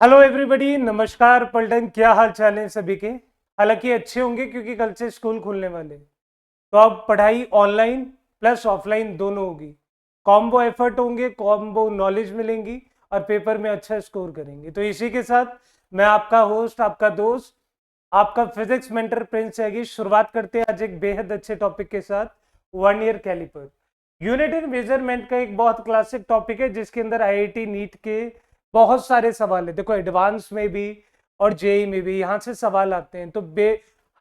Hello everybody, नमस्कार पलटन। क्या हाल चाल है सभी के? हालांकि अच्छे होंगे क्योंकि कल से स्कूल खुलने वाले हैं। तो अब पढ़ाई ऑनलाइन प्लस ऑफलाइन दोनों होगी। कॉम्बो एफर्ट होंगे, कॉम्बो नॉलेज मिलेंगी और पेपर में अच्छा स्कोर करेंगे। तो इसी के साथ मैं आपका होस्ट, आपका दोस्त, आपका फिजिक्स मेंटर प्रिंस हैगी। शुरुआत करते हैं आज एक बेहद अच्छे टॉपिक के साथ, 1 year caliper. Unit in measurement का एक बहुत क्लासिक टॉपिक है जिसके अंदर आईआईटी नीट के बहुत सारे सवाल है। देखो, एडवांस में भी और जेई में भी यहाँ से सवाल आते हैं। तो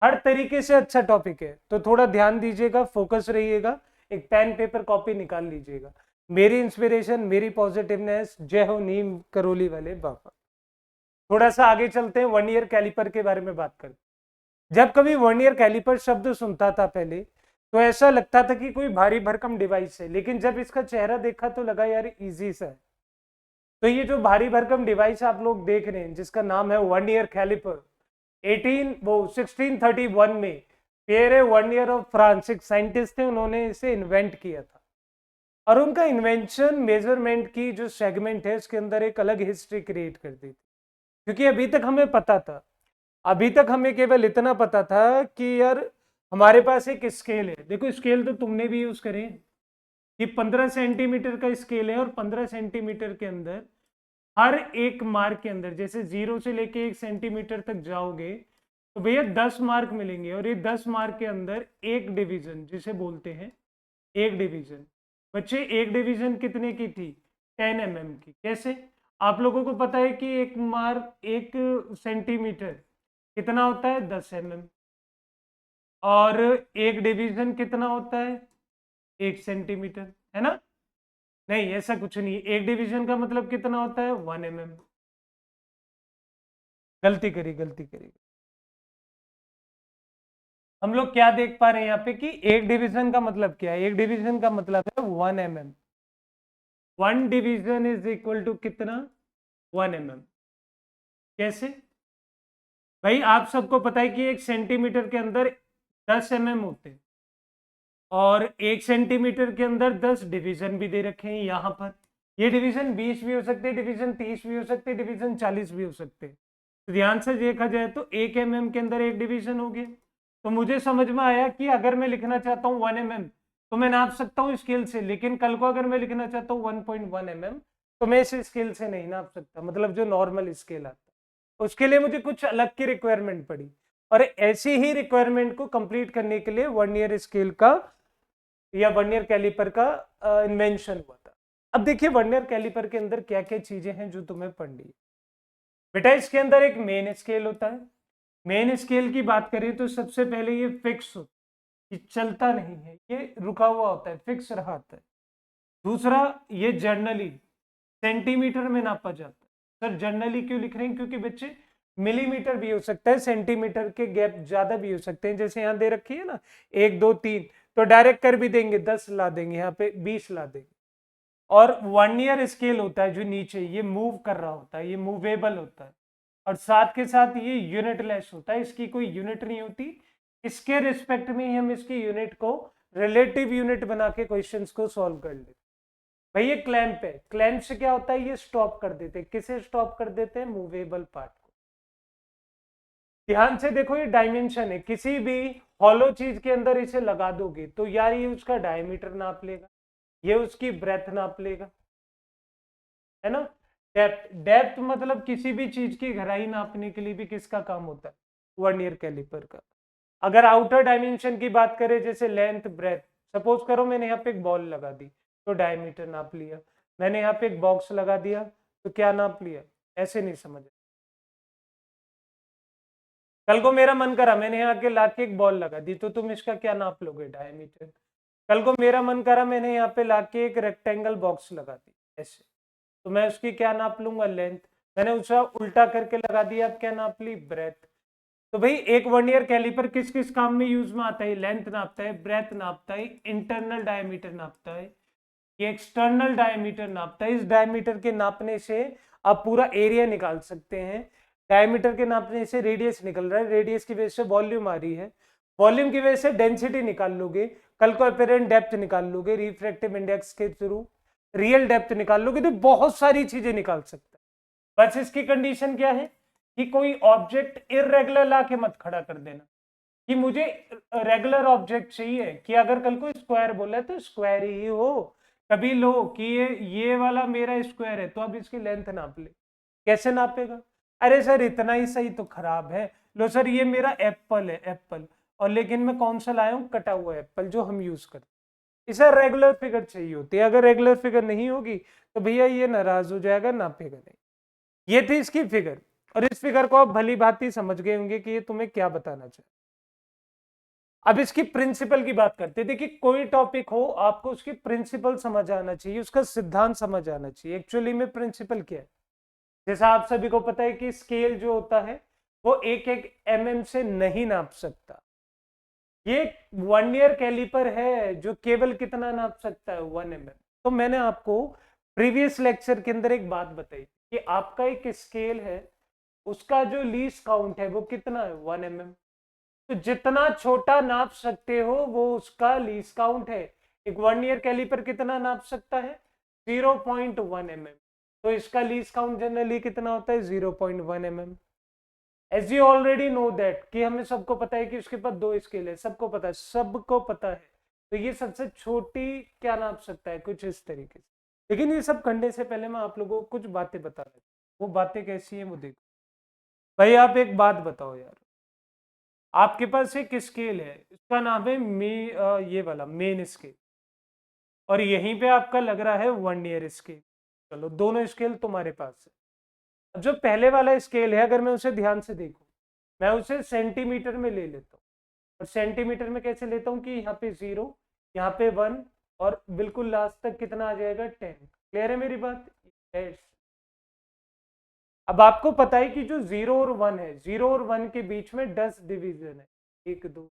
हर तरीके से अच्छा टॉपिक है, तो थोड़ा ध्यान दीजिएगा, फोकस रहिएगा, एक पेन पेपर कॉपी निकाल लीजिएगा। मेरी इंस्पिरेशन, मेरी पॉजिटिवनेस, जय हो नीम करोली वाले बाबा। थोड़ा सा आगे चलते हैं, 1 ईयर कैलिपर के बारे में बात करते हैं। जब कभी 1 ईयर कैलिपर शब्द सुनता था पहले, तो ऐसा लगता था कि कोई भारी भरकम डिवाइस है, लेकिन जब इसका चेहरा देखा तो लगा यार इजी सा है। तो ये जो भारी भरकम डिवाइस आप लोग देख रहे हैं जिसका नाम है 1 ईयर कैलिपर, 1631 में पियरे 1 ईयर ऑफ फ्रांस, एक साइंटिस्ट थे, उन्होंने इसे इन्वेंट किया था। और उनका इन्वेंशन मेजरमेंट की जो सेगमेंट है उसके अंदर एक अलग हिस्ट्री क्रिएट कर दी थी। क्योंकि अभी तक हमें पता था, अभी तक हमें केवल इतना पता था कि यार हमारे पास एक स्केल है। देखो, स्केल तो तुमने भी यूज करे कि 15 सेंटीमीटर का स्केल है और 15 सेंटीमीटर के अंदर हर एक मार्क के अंदर, जैसे 0 से लेके 1 सेंटीमीटर तक जाओगे तो भैया 10 मार्क मिलेंगे। और ये 10 मार्क के अंदर एक डिवीजन जिसे बोलते हैं, एक डिवीजन बच्चे, एक डिवीजन कितने की थी? 10 mm की। कैसे? आप लोगों को पता है कि एक मार्क, 1 सेंटीमीटर कितना होता है? 10 mm। और एक डिवीजन कितना होता है? 1 सेंटीमीटर, है ना? नहीं, ऐसा कुछ नहीं है। एक डिवीजन का मतलब कितना होता है? 1 mm। गलती करी, गलती करी। हम लोग क्या देख पा रहे हैं यहाँ पे कि एक डिवीजन का मतलब क्या है? एक डिवीजन का मतलब है 1 mm। 1 division is equal to कितना? 1 mm। कैसे? भाई आप सबको पता है कि 1 सेंटीमीटर के अंदर 10 mm होते हैं और 1 सेंटीमीटर के अंदर 10 डिवीजन भी दे रखे हैं यहाँ पर। ये डिवीजन 20 भी हो सकते हैं, डिवीजन 30 भी हो सकते हैं, डिवीजन 40 भी हो सकते हैं। तो ध्यान से देखा जाए तो 1 mm के अंदर एक डिवीजन हो गया। तो मुझे समझ में आया कि अगर मैं लिखना चाहता हूँ 1 mm तो मैं नाप सकता हूँ स्केल से, लेकिन कल को अगर मैं लिखना चाहता हूँ 1.1 mm तो मैं इस स्केल से नहीं नाप सकता, मतलब जो नॉर्मल स्केल आता है। उसके लिए मुझे कुछ अलग की रिक्वायरमेंट पड़ी। और ऐसी ही रिक्वायरमेंट को कंप्लीट करने के लिए 1 ईयर स्केल का या 1 ईयर कैलिपर का इन्वेंशन हुआ था। अब देखिए, 1 ईयर कैलिपर के अंदर क्या क्या चीजें हैं जो तुम्हें पढ़नी है। बेटा, इसके अंदर एक मेन स्केल होता है। मेन स्केल की बात करें तो सबसे पहले ये फिक्स होता है, ये चलता नहीं है, ये रुका हुआ होता है, फिक्स रहा होता है। दूसरा, ये जर्नली सेंटीमीटर में नापा जाता है। सर जर्नली क्यों लिख रहे हैं? क्योंकि बच्चे मिलीमीटर भी हो सकता है, सेंटीमीटर के गैप ज्यादा भी हो सकते हैं। जैसे यहाँ दे रखी है ना, 1 2 3, तो डायरेक्ट कर भी देंगे, 10 ला देंगे, यहाँ पे 20 ला देंगे। और 1 ईयर स्केल होता है जो नीचे ये मूव कर रहा होता है, ये मूवेबल होता है। और साथ के साथ ये यूनिटलेस होता है, इसकी कोई यूनिट नहीं होती। इसके रिस्पेक्ट में ही हम इसकी यूनिट को रिलेटिव यूनिट बना के क्वेश्चंस को सॉल्व कर लेते। भाई ये क्लैंप है, क्लैंप से क्या होता है? ये स्टॉप कर देते हैं। किसे स्टॉप कर देते हैं? मूवेबल पार्ट को। ध्यान से देखो, ये डायमेंशन है, किसी भी हॉलो चीज के अंदर इसे लगा दोगे तो यार ये उसका डायमीटर नाप लेगा, ये उसकी ब्रेथ नाप लेगा, है ना? डेप्थ, डेप्थ मतलब किसी भी चीज की गहराई नापने के लिए भी किसका काम होता है? 1 ईयर कैलिपर का। अगर आउटर डायमेंशन की बात करें, जैसे लेंथ, ब्रेथ, सपोज करो मैंने यहाँ पे एक बॉल लगा दी तो डायमीटर नाप लिया, मैंने यहाँ पे एक बॉक्स लगा दिया तो क्या नाप लिया? ऐसे नहीं समझ। कल को मेरा मन करा, मैंने यहाँ के लाके एक बॉल लगा दी तो तुम इसका क्या नाप लोगे? डायमीटर। कल को मेरा मन करा, मैंने यहाँ पे लाके एक रेक्टेंगल बॉक्स लगा दी ऐसे, तो मैं उसकी क्या नाप लूंगा? लेंथ। मैंने उसका उल्टा करके लगा दिया, अब क्या नाप ली? ब्रेथ। तो भाई एक 1 ईयर कैलिपर किस किस काम में यूज में आता है? लेंथ नापता है, ब्रेथ नापता है, इंटरनल डायमीटर नापता है, ये एक्सटर्नल डायमीटर नापता है। इस डायमीटर के नापने से आप पूरा एरिया निकाल सकते हैं। डायमीटर के नापने से रेडियस निकल रहा है, रेडियस की वजह से वॉल्यूम आ रही है, वॉल्यूम की वजह से डेंसिटी निकाल लोगे, कल को अपेरेंट डेप्थ निकाल लोगे रिफ्रैक्टिव इंडेक्स के थ्रू, रियल डेप्थ निकाल लोगे, तो बहुत सारी चीजें निकाल सकते हैं। बस इसकी कंडीशन क्या है कि कोई ऑब्जेक्ट इररेगुलर लाके मत खड़ा कर देना, कि मुझे रेगुलर ऑब्जेक्ट चाहिए, कि अगर कल को स्क्वायर बोला है तो स्क्वायर ही हो। कभी लो कि ये वाला मेरा स्क्वायर है तो अब इसकी लेंथ नाप ले, कैसे नापेगा? अरे सर इतना ही सही तो खराब है। लो सर ये मेरा एप्पल है, एप्पल, और लेकिन मैं कौन सा लाया हूँ? कटा हुआ एप्पल जो हम यूज करते हैं। इसे रेगुलर फिगर चाहिए होती है, अगर रेगुलर फिगर नहीं होगी तो भैया ये नाराज हो जाएगा, नापेगा नहीं। ये थी इसकी फिगर, और इस फिगर को आप भली भांति समझ गए होंगे कि ये तुम्हें क्या बताना चाहिए। अब इसकी प्रिंसिपल की बात करते हैं। देखिए कोई टॉपिक हो आपको उसकी प्रिंसिपल समझ आना चाहिए, उसका सिद्धांत समझ आना चाहिए। एक्चुअली में प्रिंसिपल क्या है? जैसा आप सभी को पता है कि स्केल जो होता है वो एक एक mm से नहीं नाप सकता। ये 1 ईयर कैलिपर है जो केवल कितना नाप सकता है? 1 mm। तो मैंने आपको प्रीवियस लेक्चर के अंदर एक बात बताई कि आपका एक स्केल है, उसका जो लीस्ट काउंट है वो कितना है? 1 mm। तो जितना छोटा नाप सकते हो वो उसका लीस्ट काउंट है। एक 1 ईयर कैलिपर कितना नाप सकता है? 0.1 mm। तो इसका लीस्ट काउंट जनरली कितना होता है? 0.1 mm। As you already know that, कि हमें सबको पता है कि उसके पास 2 स्केल है, सबको पता है, सबको पता है। तो ये सबसे छोटी क्या नाप सकता है? कुछ इस तरीके से। लेकिन ये सब करने से पहले मैं आप लोगों को कुछ बातें बता रहा हूँ। वो बातें कैसी है वो देखो। भाई आप एक बात बताओ यार, आपके पास एक स्केल है, इसका नाम है ये वाला मेन स्केल, और यहीं पे आपका लग रहा है 1 ईयर स्केल। चलो दोनों स्केल तुम्हारे पास है। अब जो पहले वाला स्केल है अगर मैं उसे ध्यान से देखूं, मैं उसे सेंटीमीटर में ले लेता हूँ। और सेंटीमीटर में कैसे लेता हूँ कि यहाँ पे 0, यहाँ पे 1, और बिल्कुल लास्ट तक कितना आ जाएगा? 10। क्लियर है मेरी बात? yes। अब आपको पता है कि जो 0 और 1 है, 0 और 1 के बीच में 10 डिवीजन है, 1 2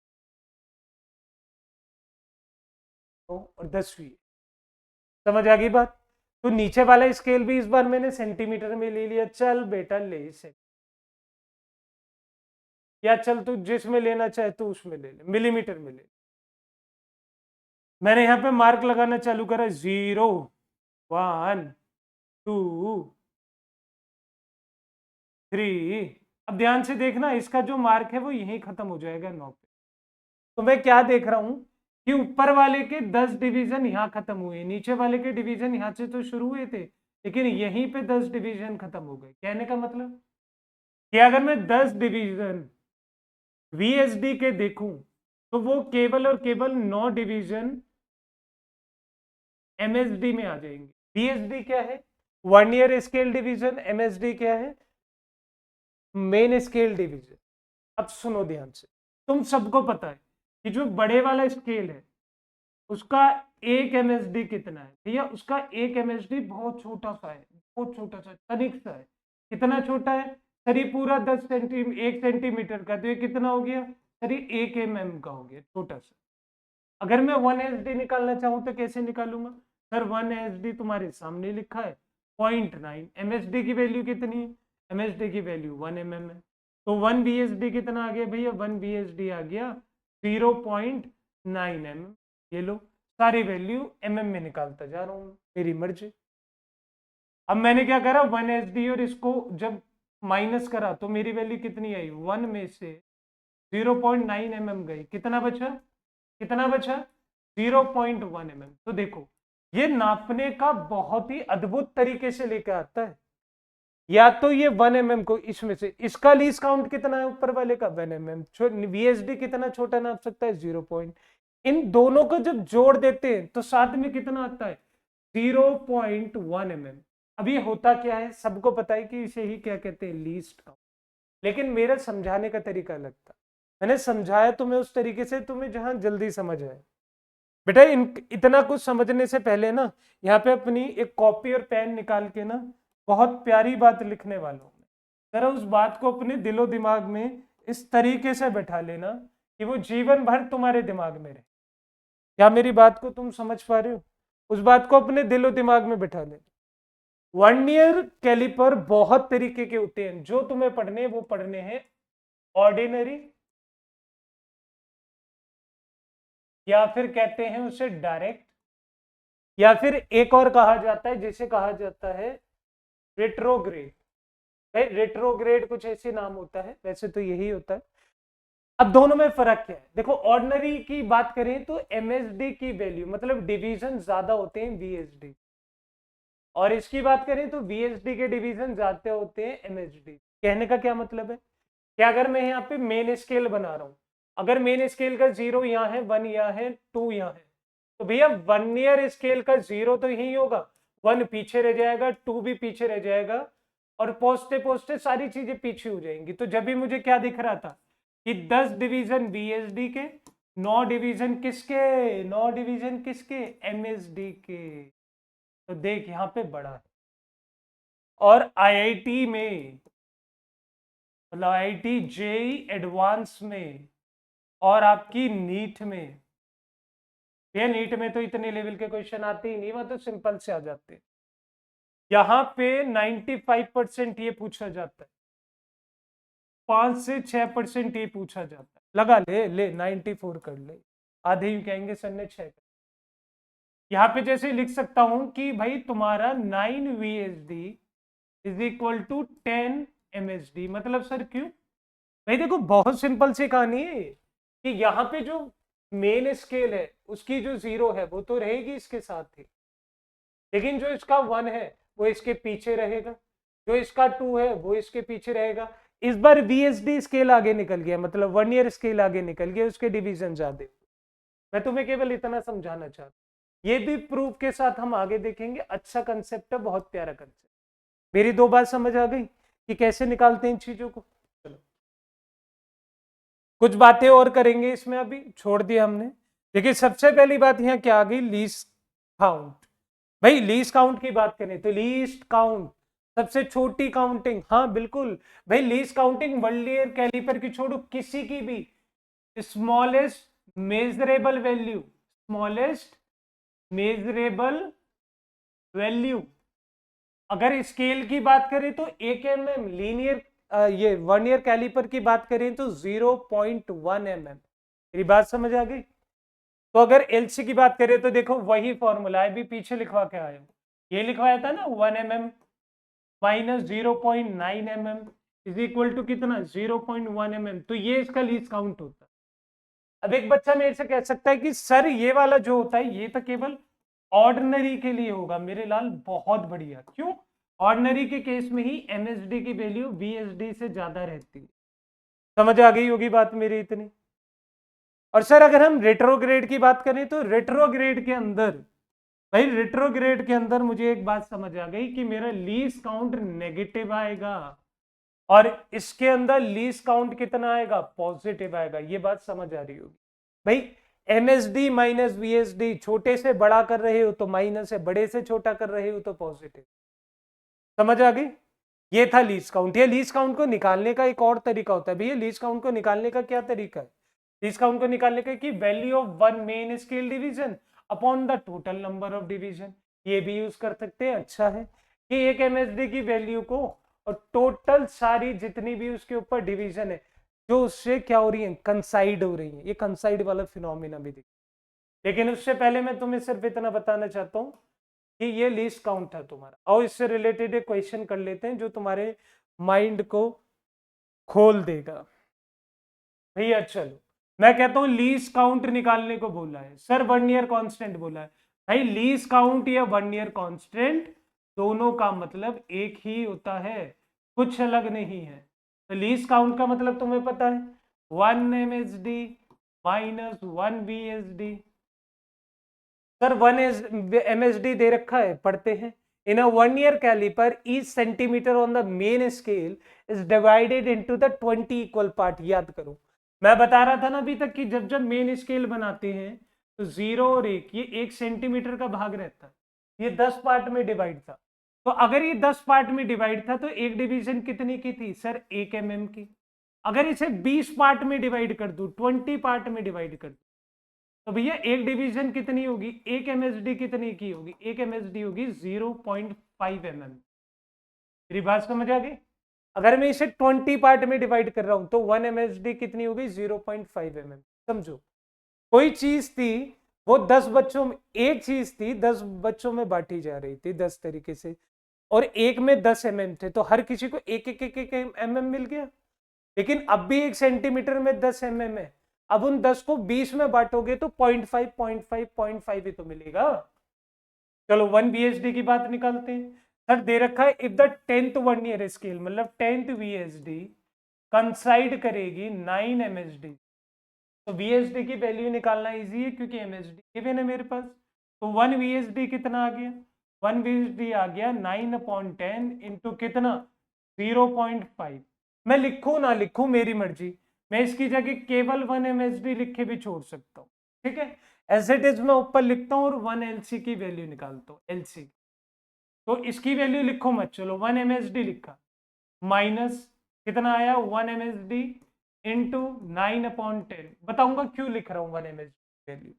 और 10वीं। समझ आ गई बात? तो नीचे वाला स्केल भी इस बार मैंने सेंटीमीटर में ले लिया। चल बेटा ले इसे, या चल तू जिसमें लेना चाहे तो उसमें ले ले, मिलीमीटर में ले। मैंने यहाँ पे मार्क लगाना चालू करा, 0 1 2 3। अब ध्यान से देखना, इसका जो मार्क है वो यहीं खत्म हो जाएगा 9 पे। तो मैं क्या देख रहा हूं कि ऊपर वाले के 10 डिवीजन यहाँ खत्म हुए, नीचे वाले के डिवीजन यहाँ से तो शुरू हुए थे, लेकिन यहीं पे 10 डिवीजन खत्म हो गए। कहने का मतलब कि अगर मैं 10 डिवीजन VSD के देखूं तो वो केवल और केवल 9 डिवीजन MSD में आ जाएंगे। VSD क्या है? 1 ईयर स्केल डिवीजन। MSD क्या है? Main scale division. अब सुनो ध्यान से, तुम सबको पता है कि जो बड़े वाला स्केल है उसका एक MSD कितना है? भैया उसका एक MSD बहुत छोटा सा है, बहुत छोटा सा, तनिक सा है। कितना छोटा है? सर ये पूरा 1 सेंटीमीटर का, तो ये कितना हो गया? सर ये 1 mm का हो गया, छोटा सा। अगर मैं 1 SD निकालना चाहूँ तो कैसे निकालूंगा? सर 1 SD तुम्हारे सामने लिखा है 0.9। MSD की वैल्यू कितनी है? MSD की वैल्यू 1 mm है। तो 1 BSD कितना आ गया भैया? 1 BSD आ गया 0.9 mm। ये लो सारी वैल्यू mm में निकालता जा रहा हूँ, मेरी मर्जी। अब मैंने क्या करा, 1SD और इसको जब माइनस करा तो मेरी वैल्यू कितनी आई? 1 में से 0.9 mm गई, कितना बचा? कितना बचा? 0.1 mm। तो देखो ये नापने का बहुत ही अद्भुत तरीके से लेकर आता है। या तो ये 1 mm को इसमें से, इसका लीस्ट काउंट कितना है ऊपर वाले का? 1 mm। VSD कितना छोटा नाप सकता है? 0 इन दोनों को जब जोड़ देते हैं तो साथ में कितना आता है? 0.1 mm। अब ये होता क्या है, सबको पता है कि इसे ही क्या कहते हैं? Least count. लेकिन मेरा समझाने का तरीका अलग था। मैंने समझाया तुम्हें उस तरीके से तुम्हें जहां जल्दी समझ आए। बेटा इतना कुछ समझने से पहले ना यहाँ पे अपनी एक कॉपी और पेन निकाल के ना बहुत प्यारी बात लिखने वाला हूँ। जरा उस बात को अपने दिलो दिमाग में इस तरीके से बैठा लेना कि वो जीवन भर तुम्हारे दिमाग में रहे। क्या मेरी बात को तुम समझ पा रहे हो? उस बात को अपने दिलो दिमाग में बैठा ले। 1 ईयर कैलिपर बहुत तरीके के होते हैं, जो तुम्हें पढ़ने वो पढ़ने हैं ऑर्डिनरी, या फिर कहते हैं उसे डायरेक्ट, या फिर एक और कहा जाता है जिसे कहा जाता है रेट्रोग्रेड। रेट्रोग्रेड कुछ ऐसे नाम होता है, वैसे तो यही होता है। अब दोनों में फर्क क्या है? देखो ऑर्डिनरी की बात करें तो एमएसडी की वैल्यू मतलब डिवीजन ज्यादा होते हैं वीएसडी, और इसकी बात करें तो वीएसडी के डिवीजन ज्यादा होते हैं एमएसडी। कहने का क्या मतलब है कि अगर मैं यहाँ पे मेन स्केल बना रहा हूं, अगर मेन स्केल का 0 यहाँ है, 1 यहाँ है, 2 यहाँ है, तो भैया वर्नियर स्केल का 0 तो यही होगा, 1 पीछे रह जाएगा, 2 भी पीछे रह जाएगा, और पोस्टे पोस्टे सारी चीजें पीछे हो जाएंगी। तो जब भी मुझे क्या दिख रहा था कि 10 डिवीजन बीएसडी के, 9 डिवीजन किसके, 9 डिवीजन किसके, एमएसडी के। तो देख यहाँ पे बड़ा है। और आईआईटी में मतलब आईआईटी जेई एडवांस में और आपकी नीट में, ये नीट में तो इतने लेवल के क्वेश्चन आते ही नहीं, वह तो सिंपल से आ जाते हैं। यहाँ पे 95% ये पूछा जाता है, 5 से 6% ये पूछा जाता है। लगा ले 94 कर ले, आधे ही कहेंगे सर ने 6 कर। यहाँ पे जैसे लिख सकता हूं कि भाई तुम्हारा 9 VSD is equal to 10 MSD। मतलब सर क्यों? भाई देखो बहुत सिंपल सी कहानी है कि यहाँ पे जो मेन स्केल है उसकी जो 0 है वो तो रहेगी इसके साथ ही, लेकिन जो इसका 1 है वो इसके पीछे रहेगा, जो इसका 2 है वो इसके पीछे रहेगा। इस बार VSD स्केल आगे निकल गया, मतलब वर्नियर स्केल आगे निकल गया, उसके डिवीजन ज्यादा। मैं तुम्हें केवल इतना समझाना चाहता हूं, ये भी प्रूफ के साथ हम आगे देखेंगे। अच्छा कंसेप्ट है, बहुत प्यारा कंसेप्ट। मेरी 2 बात समझ आ गई कि कैसे निकालते हैं इन चीजों को। चलो कुछ बातें और करेंगे इसमें, अभी छोड़ दिया हमने। देखिए सबसे पहली बात यहाँ क्या आ गई, लीस्ट काउंट। भाई लीस्ट काउंट की बात करें तो लीस्ट काउंट सबसे छोटी काउंटिंग, हाँ बिल्कुल भाई, लीस्ट काउंटिंग वर्नियर कैलिपर की छोड़ो, किसी की भी smallest measurable value, smallest measurable value. अगर स्केल की बात करें तो 1 mm, लीनियर ये वर्नियर कैलिपर की बात करें तो 0.1 mm। मेरी बात समझ आ गई? तो अगर एलसी की बात करें तो देखो वही फॉर्मूला है, भी पीछे लिखवा के आया हूं, ये लिखवाया था ना 1 mm minus 0.9 mm is equal to कितना, 0.1 mm। तो ये इसका लीस्ट काउंट होता है। अब एक बच्चा मेरे से कह सकता है कि सर ये वाला जो होता है ये तो केवल ऑर्डिनरी के लिए होगा। मेरे लाल बहुत बढ़िया, क्यों? ऑर्डिनरी के केस में ही एमएसडी की वैल्यू बीएसडी से ज्यादा रहती है। समझ आ गई होगी बात मेरी इतनी। और सर अगर हम रेट्रोग्रेड की बात करें तो रेट्रोग्रेड के अंदर, भाई रेट्रोग्रेड के अंदर मुझे एक बात समझ आ गई कि मेरा लीस्ट काउंट नेगेटिव आएगा, और इसके अंदर लीस्ट काउंट कितना आएगा, पॉजिटिव आएगा। ये बात समझ आ रही होगी भाई। एमएसडी माइनस वीएसडी, छोटे से बड़ा कर रहे हो तो माइनस है, बड़े से छोटा कर रहे हो तो पॉजिटिव। समझ आ गई? ये था लीस्ट काउंट। ये लीस्ट काउंट को निकालने का एक और तरीका होता है भैया। लीस्ट काउंट को निकालने का क्या तरीका है? लीस्ट काउंट को निकालने का कि value of one main scale division upon the total number of division. ये भी यूज कर सकते हैं। अच्छा है कि एक एमएसडी की वैल्यू को और टोटल सारी जितनी भी उसके ऊपर डिवीजन है जो उससे क्या हो रही है, कंसाइड हो रही है। ये कंसाइड वाला फिनोमिना भी दिख। लेकिन उससे पहले मैं तुम्हें सिर्फ इतना बताना चाहता हूँ कि ये लीस्ट काउंट है तुम्हारा, और इससे रिलेटेड एक क्वेश्चन कर लेते हैं जो तुम्हारे माइंड को खोल देगा। भैया चलो मैं कहता हूं लीस्ट काउंट निकालने को बोला है सर, 1 ईयर कांस्टेंट बोला है। भाई लीस्ट काउंट या 1 ईयर कांस्टेंट दोनों का मतलब एक ही होता है, कुछ अलग नहीं है। तो लीस्ट काउंट का मतलब तुम्हें पता है 1 MSD minus 1 VSD। Sir 1 MSD दे रखा है, पढ़ते हैं। In a 1 year caliper each centimetre on the main scale is divided into the 20 equal part. याद करो मैं बता रहा था ना अभी तक कि जब जब मेन स्केल बनाते हैं तो 0 और 1 ये 1 सेंटीमीटर का भाग रहता है, ये 10 पार्ट में डिवाइड था। तो अगर ये 10 पार्ट में डिवाइड था तो एक डिवीजन कितनी की थी सर, 1 mm की। अगर इसे 20 पार्ट में डिवाइड कर दूं, 20 पार्ट में डिवाइड कर दूं, तो भैया एक डिवीजन कितनी होगी, एक एमएसडी कितनी की होगी, एक एमएसडी होगी 0.5 mm। मेरी बात समझ आ गई? अगर मैं इसे 20 पार्ट में डिवाइड कर रहा हूं तो 1 MSD कितनी होगी, 0.5 mm। समझो कोई चीज थी वो 10 बच्चों में, एक चीज थी 10 बच्चों में बांटी जा रही थी 10 तरीके से। और एक में 10 थे, तो हर किसी को एक एक एक एक मिल गया। लेकिन अब भी 1 सेंटीमीटर में 10 है। अब उन 10 को 20 में बांटोगे तो 0.5 0.5 0.5 ही तो मिलेगा। चलो 1 VSD की बात निकालते हैं। सर दे रखा है if the 10th vernier scale मतलब 10th VSD कंसाइड करेगी 9 MSD, तो VSD की वैल्यू निकालना इजी है क्योंकि MSD गिवन है मेरे पास। तो 1 VSD कितना आ गया? 1 VSD आ गया 9/10 इंटू कितना 0.5। मैं लिखूं ना लिखूं मेरी मर्जी, मैं इसकी जगह केवल 1 MSD लिख के भी छोड़ सकता हूँ, ठीक है। एज इट इज मैं ऊपर लिखता हूँ और 1 LC की वैल्यू निकालता हूँ, LC। तो इसकी वैल्यू लिखो मत, चलो 1 MSD लिखा, माइनस कितना आया 1 MSD इंटू 9/10। बताऊंगा क्यों लिख रहा हूँ 1 MSD वैल्यू।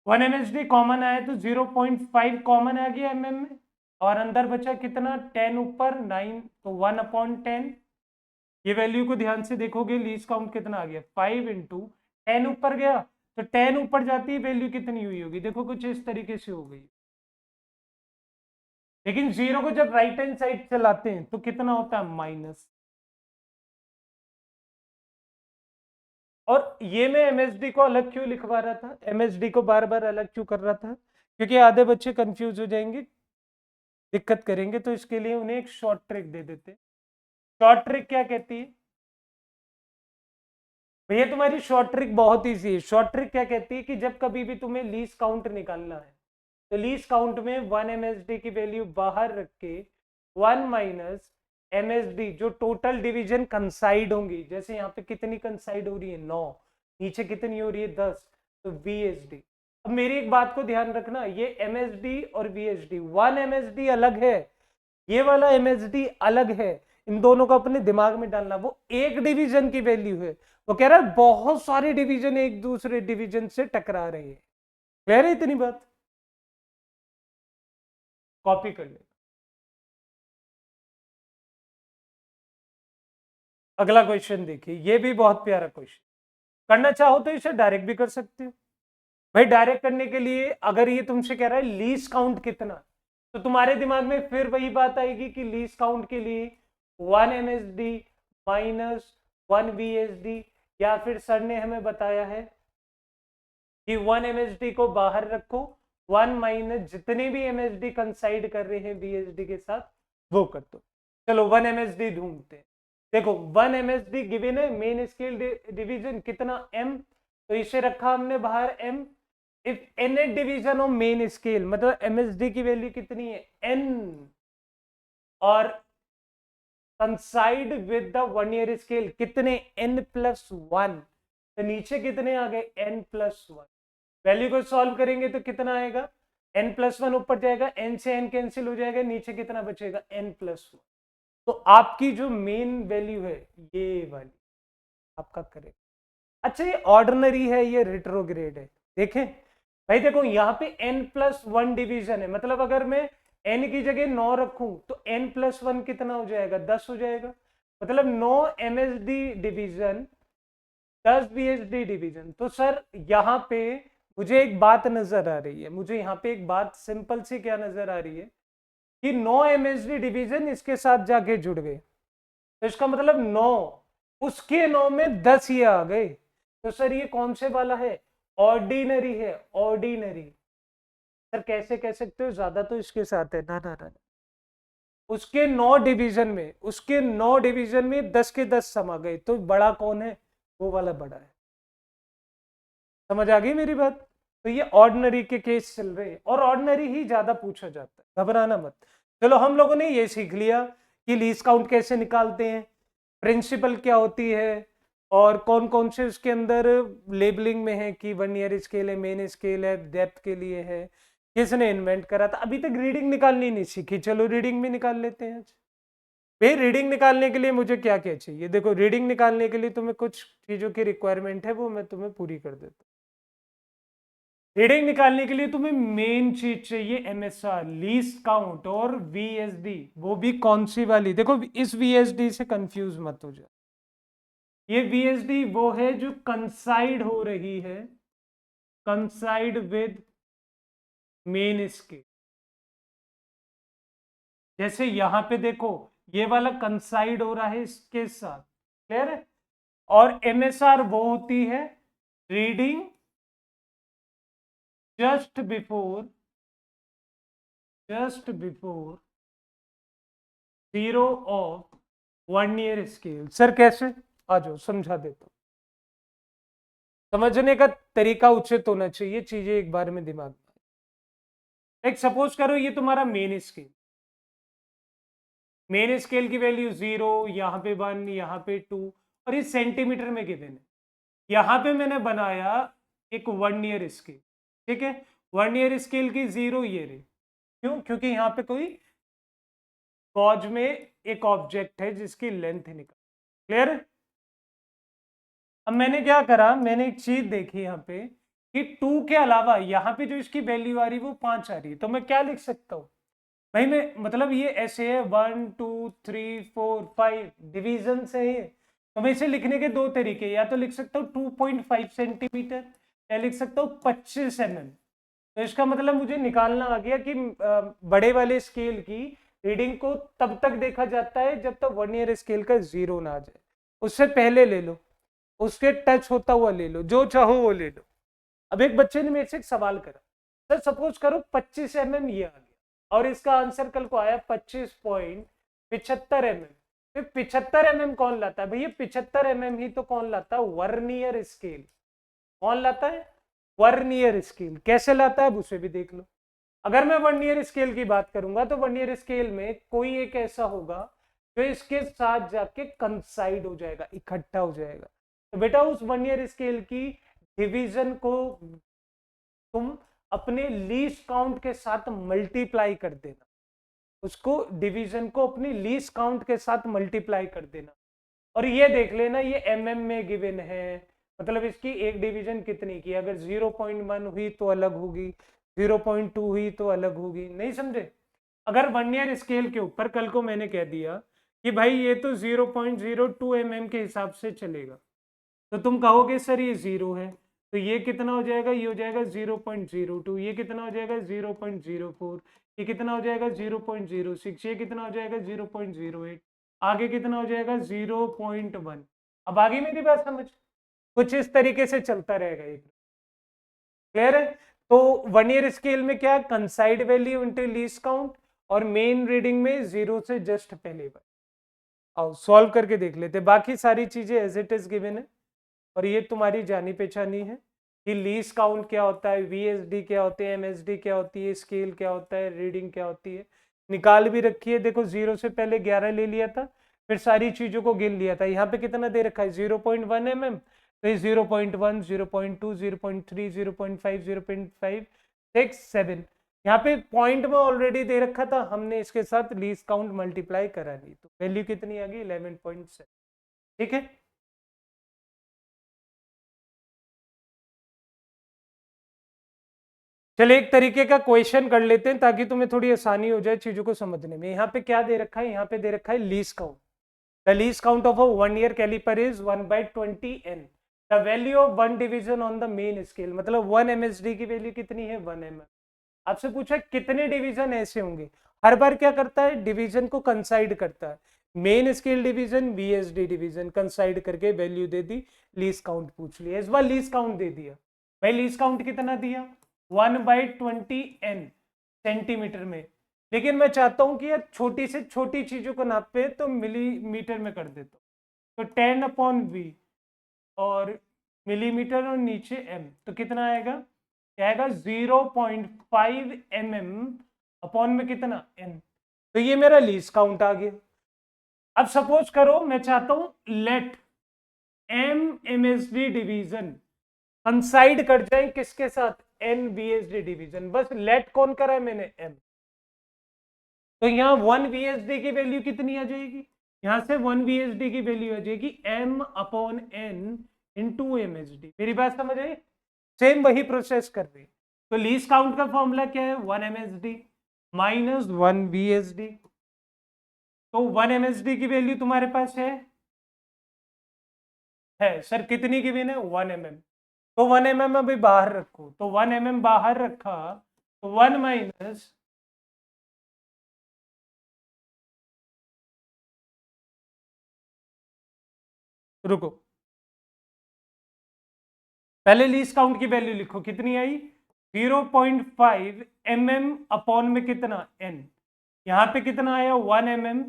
1 MSD कॉमन आया तो 0.5 कॉमन आ गया में, और अंदर बचा कितना 10 ऊपर 9, तो 1/10। ये वैल्यू को ध्यान से देखोगे लीस्ट काउंट कितना आ गया 5 इंटू 10 ऊपर गया, तो 10 ऊपर जाती है वैल्यू कितनी हुई होगी, देखो कुछ इस तरीके से हो गई। लेकिन जीरो को जब राइट हैंड साइड से लाते हैं तो कितना होता है माइनस। और ये मैं एमएसडी को अलग क्यों लिखवा रहा था, एमएसडी को बार बार अलग क्यों कर रहा था, क्योंकि आधे बच्चे कंफ्यूज हो जाएंगे, दिक्कत करेंगे, तो इसके लिए उन्हें एक शॉर्ट ट्रिक दे देते। शॉर्ट ट्रिक क्या कहती है भैया? तुम्हारी शॉर्ट ट्रिक बहुत ईजी है। शॉर्ट ट्रिक क्या कहती है कि जब कभी भी तुम्हें लीस्ट काउंट निकालना है तो लीस्ट काउंट में 1 MSD की वैल्यू बाहर रख के 1 माइनस MSD जो टोटल डिवीजन कंसाइड होंगी, जैसे यहाँ पे कितनी कंसाइड हो रही है 9, नीचे कितनी हो रही है 10, तो VSD। अब मेरी एक बात को ध्यान रखना, ये MSD और VSD 1 MSD अलग है, ये वाला MSD अलग है, इन दोनों को अपने दिमाग में डालना। वो एक डिवीजन की वैल्यू है, वो कह रहा है बहुत सारे डिवीजन एक दूसरे डिवीजन से टकरा रहे हैं। क्लियर है इतनी बात? कॉपी कर ले। अगला क्वेश्चन देखिए, ये भी बहुत प्यारा क्वेश्चन। करना चाहो तो इसे डायरेक्ट भी कर सकते हो भाई। डायरेक्ट करने के लिए अगर ये तुमसे कह रहा है लीस्ट काउंट कितना, तो तुम्हारे दिमाग में फिर वही बात आएगी कि लीस्ट काउंट के लिए 1 MSD माइनस 1 VSD, या फिर सर ने हमें बताया है कि 1 MSD को बाहर रखो, 1 माइनस जितने भी MSD कंसाइड कर रहे हैं VSD के साथ वो कर दो। चलो 1 MSD ढूंढते हैं। देखो 1 MSD गिवन है, मेन स्केल डिवीजन कितना M, तो इसे रखा हमने बाहर M। If n division of main scale मतलब MSD की वैल्यू कितनी है n, और कंसाइड विद द 1 ईयर स्केल कितने n+1, तो नीचे कितने आ गए n+1। वैल्यू को सॉल्व करेंगे तो कितना आएगा n+1 ऊपर जाएगा, n से n कैंसिल हो जाएगा, नीचे कितना बचेगा n+1। तो आपकी जो मेन वैल्यू है ये वाली आपका करेक्ट। अच्छा ये ऑर्डिनरी है, ये रिट्रोग्रेड है, देखें भाई। देखो यहाँ पे n+1 डिवीजन है, मतलब अगर मैं n की जगह 9 रखूं तो n+1 कितना हो जाएगा 10 हो जाएगा, मतलब 9 MSD डिवीजन 10 VSD डिवीजन। तो सर यहाँ पे मुझे एक बात नजर आ रही है, मुझे यहाँ पे एक बात सिंपल सी क्या नजर आ रही है कि 9 MSD डिवीजन इसके साथ जाके जुड़ गए, तो इसका मतलब 9 उसके 9 में 10 ये आ गए, तो सर ये कौन से वाला है ऑर्डिनरी है, ऑर्डिनरी। सर कैसे कह सकते हो, ज्यादा तो इसके साथ है ना ना ना, उसके 9 डिवीजन में, उसके 9 डिवीजन में 10 के 10 समा गए, तो बड़ा कौन है, वो वाला बड़ा है। समझ आ गई मेरी बात? तो ये ऑर्डिनरी के केस चल रहे हैं और ऑर्डिनरी ही ज्यादा पूछा जाता है, घबराना मत। चलो हम लोगों ने ये सीख लिया कि लीस्ट काउंट कैसे निकालते हैं, प्रिंसिपल क्या होती है, और कौन कौन से उसके अंदर लेबलिंग में है कि 1 ईयर स्केल है, मेन स्केल है, डेप्थ के लिए है, किसने इन्वेंट करा था। अभी तक रीडिंग निकालनी नहीं सीखी, चलो रीडिंग भी निकाल लेते हैं आज। भाई रीडिंग निकालने के लिए मुझे क्या क्या चाहिए, देखो रीडिंग निकालने के लिए तुम्हें कुछ चीजों की रिक्वायरमेंट है, वो मैं तुम्हें पूरी कर देता हूँ। रीडिंग निकालने के लिए तुम्हें मेन चीज चाहिए MSR लीस्ट काउंट, और VSD, वो भी कौन सी वाली, देखो इस VSD से कंफ्यूज मत हो जाए। ये VSD वो है जो कंसाइड हो रही है, कंसाइड विद मेन स्केल। जैसे यहाँ पे देखो ये वाला कंसाइड हो रहा है इसके साथ, क्लियर है। और एमएसआर वो होती है reading just before 0 of 1 year scale. Sir कैसे, आ जाओ समझा देता हूं। समझने का तरीका उचित होना चाहिए, चीजें एक बार में दिमाग में। एक सपोज करो ये तुम्हारा मेन स्केल की वैल्यू 0, यहाँ पे 1, यहाँ पे 2, और ये सेंटीमीटर में गिवन है। यहाँ पे मैंने बनाया एक 1 ईयर स्केल, ठीक है। 1 ईयर स्केल की 0 ईयर है, क्यों? क्योंकि यहाँ पे कोई गॉज में एक ऑब्जेक्ट है जिसकी लेंथ निकल, क्लियर है। अब मैंने क्या करा, मैंने एक चीज देखी यहाँ पे कि 2 के अलावा यहाँ पे जो इसकी वैल्यू आ रही है वो 5 आ रही है, तो मैं क्या लिख सकता हूँ भाई, मैं मतलब ये ऐसे है 1 2 3 4 5 डिवीजन है ये, तो मैं इसे लिखने के दो तरीके, या तो लिख सकता हूँ 2.5 सेंटीमीटर, या लिख सकता हूँ 25 mm। तो इसका मतलब मुझे निकालना आ गया कि बड़े वाले स्केल की रीडिंग को तब तक देखा जाता है जब तक 1 ईयर स्केल का 0 ना आ जाए, उससे पहले ले लो, उसके टच होता हुआ ले लो, जो चाहो वो ले लो। अब एक बच्चे ने मेरे से एक सवाल करा, सर सपोज करो 25 mm ये आ गया और इसका आंसर कल को आया 25.75 mm। फिर 75 mm कौन लाता है भैया? 75 mm ही तो कौन लाता है? Vernier scale. कौन लाता है? Vernier scale. कैसे लाता है अब उसे भी देख लो। अगर मैं वर्नियर स्केल की बात करूंगा तो वर्नियर स्केल में कोई एक ऐसा होगा जो इसके साथ जाके कंसाइड हो जाएगा, इकट्ठा हो जाएगा। तो बेटा उस वर्नियर स्केल की डिवीजन को तुम अपने लीस्ट काउंट के साथ मल्टीप्लाई कर देना, उसको डिवीजन को अपनी लीस्ट काउंट के साथ मल्टीप्लाई कर देना, और ये देख लेना ये mm में गिवन है, मतलब इसकी एक डिवीजन कितनी की, अगर 0.1 हुई तो अलग होगी, 0.2 हुई तो अलग होगी, नहीं समझे। अगर 1 ईयर स्केल के ऊपर कल को मैंने कह दिया कि भाई ये तो 0.02 mm के हिसाब से चलेगा, तो तुम कहोगे सर ये 0 है, तो ये कितना हो जाएगा? ये हो जाएगा 0.02, ये कितना हो जाएगा? 0.04, ये कितना हो जाएगा? 0.06, ये कितना हो जाएगा? 0.08, आगे कितना हो जाएगा? 0.1। अब आगे मेरी बात समझ, कुछ इस तरीके से चलता रहेगा ये, क्लियर है। तो 1 ईयर स्केल में क्या, कंसाइड वैल्यू इंटू लीस्ट काउंट, और मेन रीडिंग में 0 से जस्ट पहले बार। आओ सॉल्व करके देख लेते, बाकी सारी चीजें एज इट इज गिवन है, और ये तुम्हारी जानी पहचानी है कि लीस्ट काउंट क्या होता है, वीएसडी क्या होते हैं, एमएसडी क्या होती है, स्केल क्या होता है, रीडिंग क्या होती है, निकाल भी रखी है। देखो 0 से पहले 11 ले लिया था, फिर सारी चीजों को गिन लिया था। यहाँ पे कितना दे रखा है? 0.1 mm, तो ये 0.1 0.2 0.3 0.5 0.5 6 7, यहाँ पे पॉइंट में ऑलरेडी दे रखा था, हमने इसके साथ लीस्ट काउंट मल्टीप्लाई करा ली, तो वैल्यू कितनी आ गई? 11.7, ठीक है। चलिए एक तरीके का क्वेश्चन कर लेते हैं ताकि तुम्हें थोड़ी आसानी हो जाए चीजों को समझने में। यहाँ पे क्या दे रखा है? यहाँ पे दे रखा है least count. The least count of a 1 year caliper is 1/20n। The value of 1 division on the main scale, मतलब 1 MSD की वैल्यू कितनी है? 1 mm। आपसे पूछा कितने डिवीजन ऐसे होंगे, हर बार क्या करता है? डिवीजन को कंसाइड करता है। Main scale division, VSD division, कंसाइड करके वैल्यू दे दी, लीस्ट काउंट पूछ लिया। इस बार लीस्ट काउंट दे दिया भाई, लीस्ट काउंट कितना दिया? 1/20n सेंटीमीटर में। लेकिन मैं चाहता हूं कि यार छोटी से छोटी चीजों को नापे तो मिलीमीटर में कर देता हूं, तो 10/V और मिलीमीटर और नीचे m, तो कितना आएगा? क्या आएगा? 0.5 mm अपॉन में कितना? n। तो ये मेरा लीस्ट काउंट आ गया। अब सपोज करो मैं चाहता हूं लेट MSD डिवीजन कंसाइड कर जाए किसके साथ? NVSD division. बस लेट कौन करा है मैंने? m। तो यहाँ 1 VSD की वैल्यू कितनी आ जाएगी? यहां से 1 VSD की वैल्यू आ जाएगी m/n इंटू MSD। मेरी बात समझ आई? सेम वही प्रोसेस कर रही। तो लीस्ट काउंट का फॉर्मूला क्या है? 1 MSD माइनस 1 VSD। तो 1 MSD की वैल्यू तुम्हारे पास है सर कितनी गिवन है? 1 mm। तो 1 mm अभी बाहर रखो, तो 1 mm बाहर रखा, तो 1 माइनस रुको, पहले लीस्ट काउंट की वैल्यू लिखो, कितनी आई 0.5 mm अपॉन में कितना n, यहां पे कितना आया 1 mm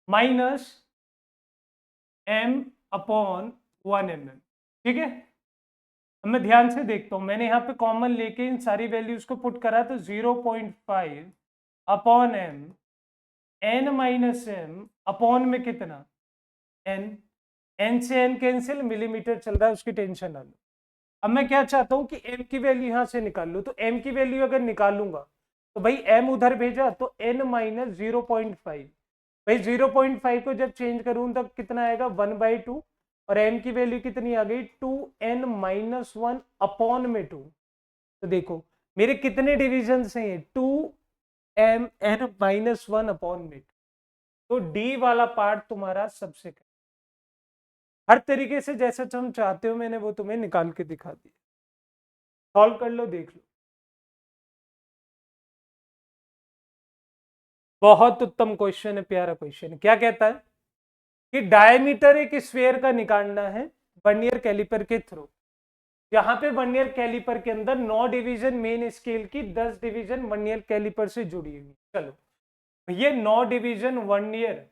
minus m upon 1 mm। ठीक है, अब मैं ध्यान से देखता हूं, मैंने यहाँ पे कॉमन लेके इन सारी वैल्यूज को पुट करा तो 0.5 upon m, n minus m upon में कितना n, n से n कैंसिल, मिलीमीटर चल रहा है उसकी टेंशन ना लो। अब मैं क्या चाहता हूं कि m की वैल्यू यहां से निकाल लूं, तो m की वैल्यू अगर निकालूंगा तो भाई m उधर भेजा तो n माइनस 0.5, भाई 0.5 को जब चेंज करूं तब कितना आएगा 1/2, और m की वैल्यू कितनी आ गई 2n माइनस 1 अपॉन में 2। तो देखो मेरे कितने डिविजन हैं ये 2m n माइनस 1 अपॉन में 2, तो डी वाला पार्ट तुम्हारा सबसे हर तरीके से जैसा तुम चाहते हो मैंने वो तुम्हें निकाल के दिखा दिया, सॉल्व कर लो देख लो। बहुत उत्तम क्वेश्चन है, प्यारा क्वेश्चन है। क्या कहता है कि डायमीटर एक स्फीयर का निकालना है वर्नियर कैलिपर के थ्रू, यहाँ पे वर्नियर कैलिपर के अंदर 9 डिवीजन मेन स्केल की, 10 डिवीजन वर्नियर कैलिपर से जुड़ी हुई। चलो ये 9 डिवीजन वर्नियर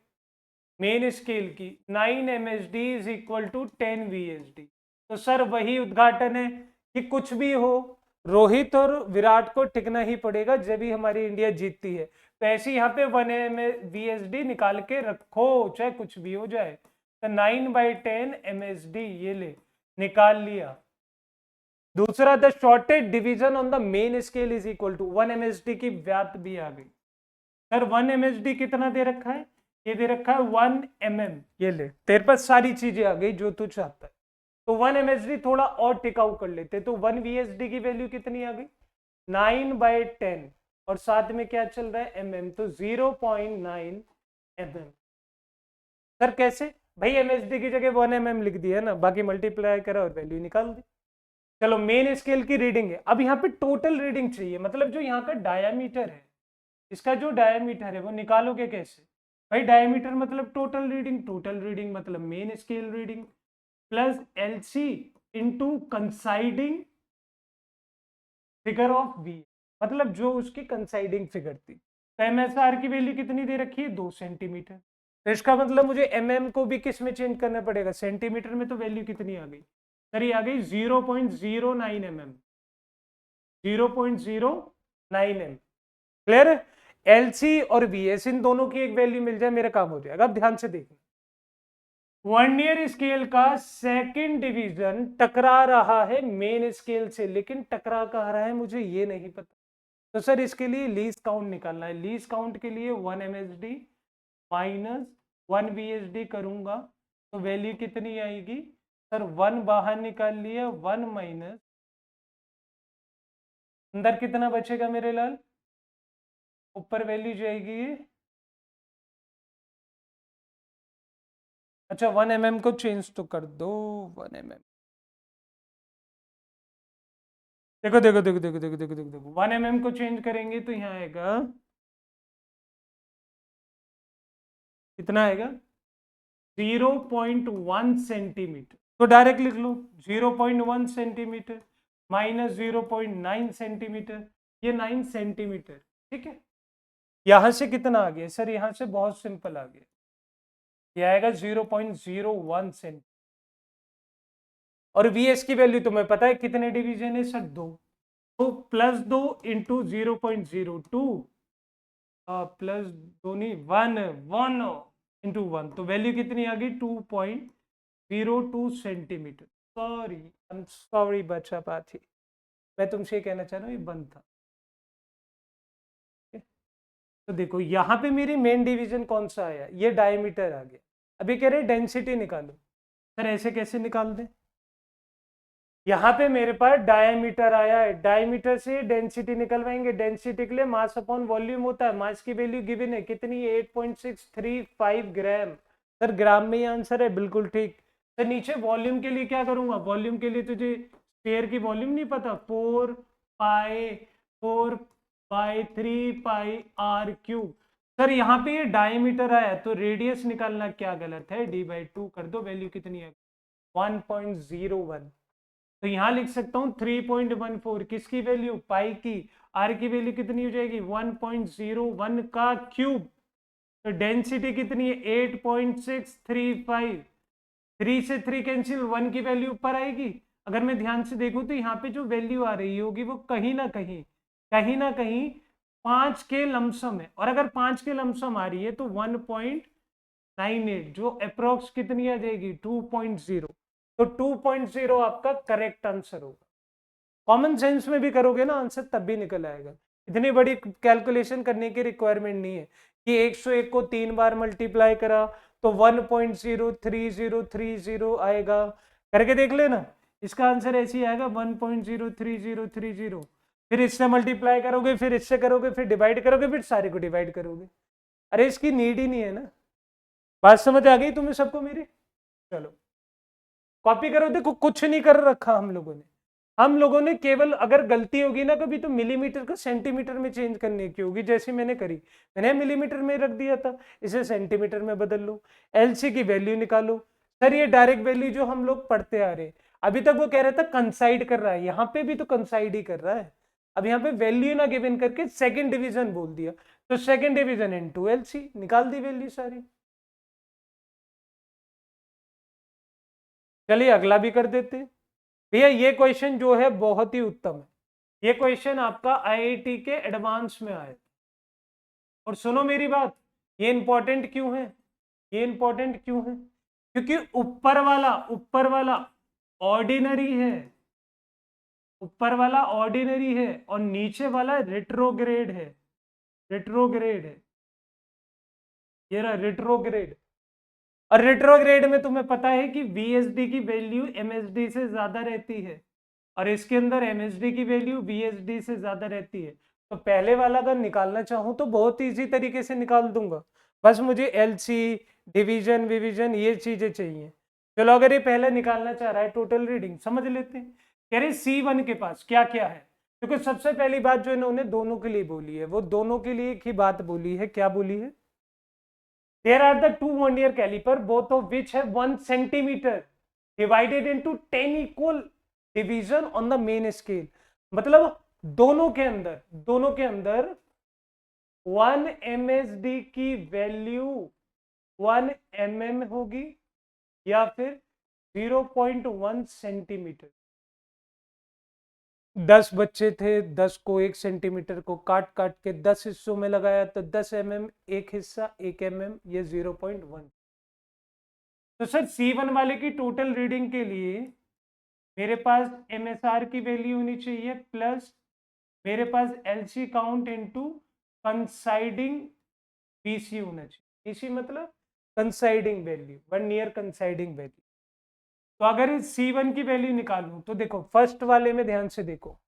मेन स्केल की 9 MSD is equal to 10 VSD। तो सर वही उद्घाटन है कि कुछ भी हो रोहित और विराट को टिकना ही पड़ेगा जब भी हमारी इंडिया जीतती है। तो ऐसे यहाँ पे 1 VSD निकाल के रखो चाहे कुछ भी हो जाए। तो 9/10 MSD ये ले निकाल लिया। दूसरा the shortage division on the main scale is equal to 1 MSD की व्याप्त भी आ गई। सर 1 MSD कितना दे रखा है, ये दे रखा है 1 mm, ये ले तेरे पास सारी चीजें आ गई जो तू चाहता है। तो 1 MSD थोड़ा और टिकाऊ कर लेते, तो 1 VSD की वैल्यू कितनी आ गई 9/10, और साथ में क्या चल रहा है mm, तो 0.9 mm। सर कैसे, भाई MSD की जगह 1 mm लिख दिया ना, बाकी मल्टीप्लाई करा और वैल्यू निकाल दी। चलो मेन स्केल की रीडिंग है, अब यहाँ पे टोटल रीडिंग चाहिए, मतलब जो यहाँ का डायामीटर है, इसका जो डायामीटर है वो निकालोगे कैसे, भाई डायमीटर मतलब टोटल रीडिंग, टोटल रीडिंग मतलब main scale reading plus LC into coinciding figure of V, मतलब जो उसकी कंसाइडिंग फिगर थी। तो MSR की वैल्यू कितनी दे रखी है 2 सेंटीमीटर, तो इसका मतलब मुझे mm को भी किस में चेंज करना पड़ेगा सेंटीमीटर में। तो वैल्यू कितनी आ गई सर, ये आ गई 0.09 mm, 0.09 mm। क्लियर है, LC और VS इन दोनों की एक वैल्यू मिल जाए मेरा काम हो जाएगा। अब ध्यान से देखना, वर्नियर स्केल का सेकंड डिवीजन टकरा रहा है मेन स्केल से, लेकिन टकरा कहाँ रहा है मुझे ये नहीं पता। तो सर इसके लिए लीस्ट काउंट निकालना है, लीस्ट काउंट के लिए 1 MSD माइनस 1 VSD करूंगा तो वैल्यू कितनी आएगी सर, 1 बाहर निकाल लिया, 1 माइनस अंदर कितना बचेगा मेरे लाल, ऊपर वैल्यू जाएगी, अच्छा 1 mm को चेंज तो कर दो 1 mm, देखो देखो देखो देखो देखो देखो देखो देखो 1 mm को चेंज करेंगे तो यहाँ आएगा कितना आएगा 0.1 सेंटीमीटर। तो डायरेक्ट लिख लो 0.1 सेंटीमीटर माइनस 0.9 सेंटीमीटर, ये 9 सेंटीमीटर। ठीक है, यहां से कितना आ गया सर, यहां से बहुत सिंपल आ गया, ये आएगा 0.01 सेंटीमीटर। और VS की वैल्यू तुम्हें पता है कितने डिवीजन है सर, 2, तो प्लस 2 इंटू 0.02 प्लस 2 नहीं 1 इंटू 1, तो वैल्यू कितनी आ गई 2.02 centimetre. Sorry I am sorry बच्चा पाथी, मैं तुमसे कहना चाह रहा हूँ ये बंद था। तो देखो यहाँ पे मेरी मेन डिवीजन कौन सा आया, ये डायमीटर आ गया। अभी कह रहे डेंसिटी निकालो, सर ऐसे कैसे निकाल दे, यहाँ पे मेरे पास डायमीटर आया है, डायमीटर से डेंसिटी निकलवाएंगे, डेंसिटी के लिए मास अपॉन वॉल्यूम होता है, मास की वैल्यू गिवन है कितनी 8.635 ग्राम, सर ग्राम में ही आंसर है, बिल्कुल ठीक। सर नीचे वॉल्यूम के लिए क्या करूंगा, वॉल्यूम के लिए तुझे स्फीयर की वॉल्यूम नहीं पता, 4 पाई 3 पाई R क्यूब, सर यहाँ पे ये डायमीटर आया तो रेडियस निकालना क्या गलत है, d/2 कर दो, वैल्यू कितनी है 1.01। तो यहाँ लिख सकता हूँ 3.14, किसकी वैल्यू, पाई की, आर की वैल्यू कितनी हो जाएगी 1.01 का क्यूब। तो डेंसिटी कितनी है 8.635, 3 से 3 कैंसिल, 1 की वैल्यू ऊपर आएगी। अगर मैं ध्यान से देखूं तो यहाँ पे जो वैल्यू आ रही होगी वो कहीं ना कहीं 5 के लमसम है, और अगर 5 के लमसम आ रही है तो 1.98 जो अप्रोक्स कितनी आ जाएगी 2.0। तो 2.0 आपका करेक्ट आंसर होगा। कॉमन सेंस में भी करोगे ना आंसर तब भी निकल आएगा, इतनी बड़ी कैलकुलेशन करने की रिक्वायरमेंट नहीं है कि 101 को 3 बार मल्टीप्लाई करा तो 1.03030 आएगा, करके देख लेना, इसका आंसर ऐसे ही आएगा 1.03030। फिर इससे मल्टीप्लाई करोगे, फिर इससे करोगे, फिर डिवाइड करोगे, फिर सारे को डिवाइड करोगे। अरे इसकी नीड ही नहीं है ना। बात समझ आ गई तुम्हें सबको मेरी? चलो कॉपी करो। देखो कुछ नहीं कर रखा हम लोगों ने केवल अगर गलती होगी ना कभी तो मिलीमीटर को सेंटीमीटर में चेंज करने की होगी, जैसे मैंने करी, मैंने मिलीमीटर में रख दिया था, इसे सेंटीमीटर में बदल लो, एलसी की वैल्यू निकालो। सर ये डायरेक्ट वैल्यू जो हम लोग पढ़ते आ रहे, अभी तक वो कह रहा था कंसाइड कर रहा है, यहाँ पे भी तो कंसाइड ही कर रहा है। अब यहाँ पे वैल्यू ना गिवन करके सेकेंड डिविजन बोल दिया, तो सेकेंड डिविजन इनटू एलसी, निकाल दी वैल्यू सारी। चलिए अगला भी कर देते हैं। भैया ये क्वेश्चन जो है बहुत ही उत्तम है, ये क्वेश्चन आपका आईआईटी के एडवांस में आया। और सुनो मेरी बात, ये इंपॉर्टेंट क्यों है, ये इंपॉर्टेंट क्यों है, क्योंकि ऊपर वाला ऑर्डिनरी है, ऊपर वाला ऑर्डिनरी है और नीचे वाला रेट्रोग्रेड है, रेट्रोग्रेड है, ये रहा रेट्रोग्रेड। और रेट्रोग्रेड में तुम्हें पता है कि वीएसडी की वैल्यू एमएसडी से ज्यादा रहती है, और इसके अंदर एमएसडी की वैल्यू वीएसडी से ज्यादा रहती है। तो पहले वाला अगर निकालना चाहूं तो बहुत इजी तरीके से निकाल दूंगा, बस मुझे एलसी, डिवीजन, विवीजन ये चीजें चाहिए। चलो अगर ये पहले निकालना चाह रहा है टोटल रीडिंग, समझ लेते हैं। कह रहे C1 के पास क्या क्या है, क्योंकि सबसे पहली बात जो इन्होंने दोनों के लिए बोली है वो दोनों के लिए एक ही बात बोली है, क्या बोली है, there are the two vernier caliper both of which have 1 centimeter divided into 10 equal division on the main scale। मतलब दोनों के अंदर 1 MSD की वैल्यू 1 mm होगी या फिर 0.1 सेंटीमीटर। 10 बच्चे थे, 10 को 1 सेंटीमीटर को काट काट के 10 हिस्सों में लगाया तो 10 mm एक हिस्सा, 1 mm ये 0.1। तो सर C1 वाले की टोटल रीडिंग के लिए मेरे पास MSR की वैल्यू होनी चाहिए प्लस मेरे पास LC काउंट इनटू कंसाइडिंग BC होना चाहिए। BC मतलब कंसाइडिंग वैल्यू, वर्नियर कंसाइडिंग वैल्यू। तो अगर इस C1 की वैल्यू निकालूं तो देखो फर्स्ट वाले में ध्यान से देखो,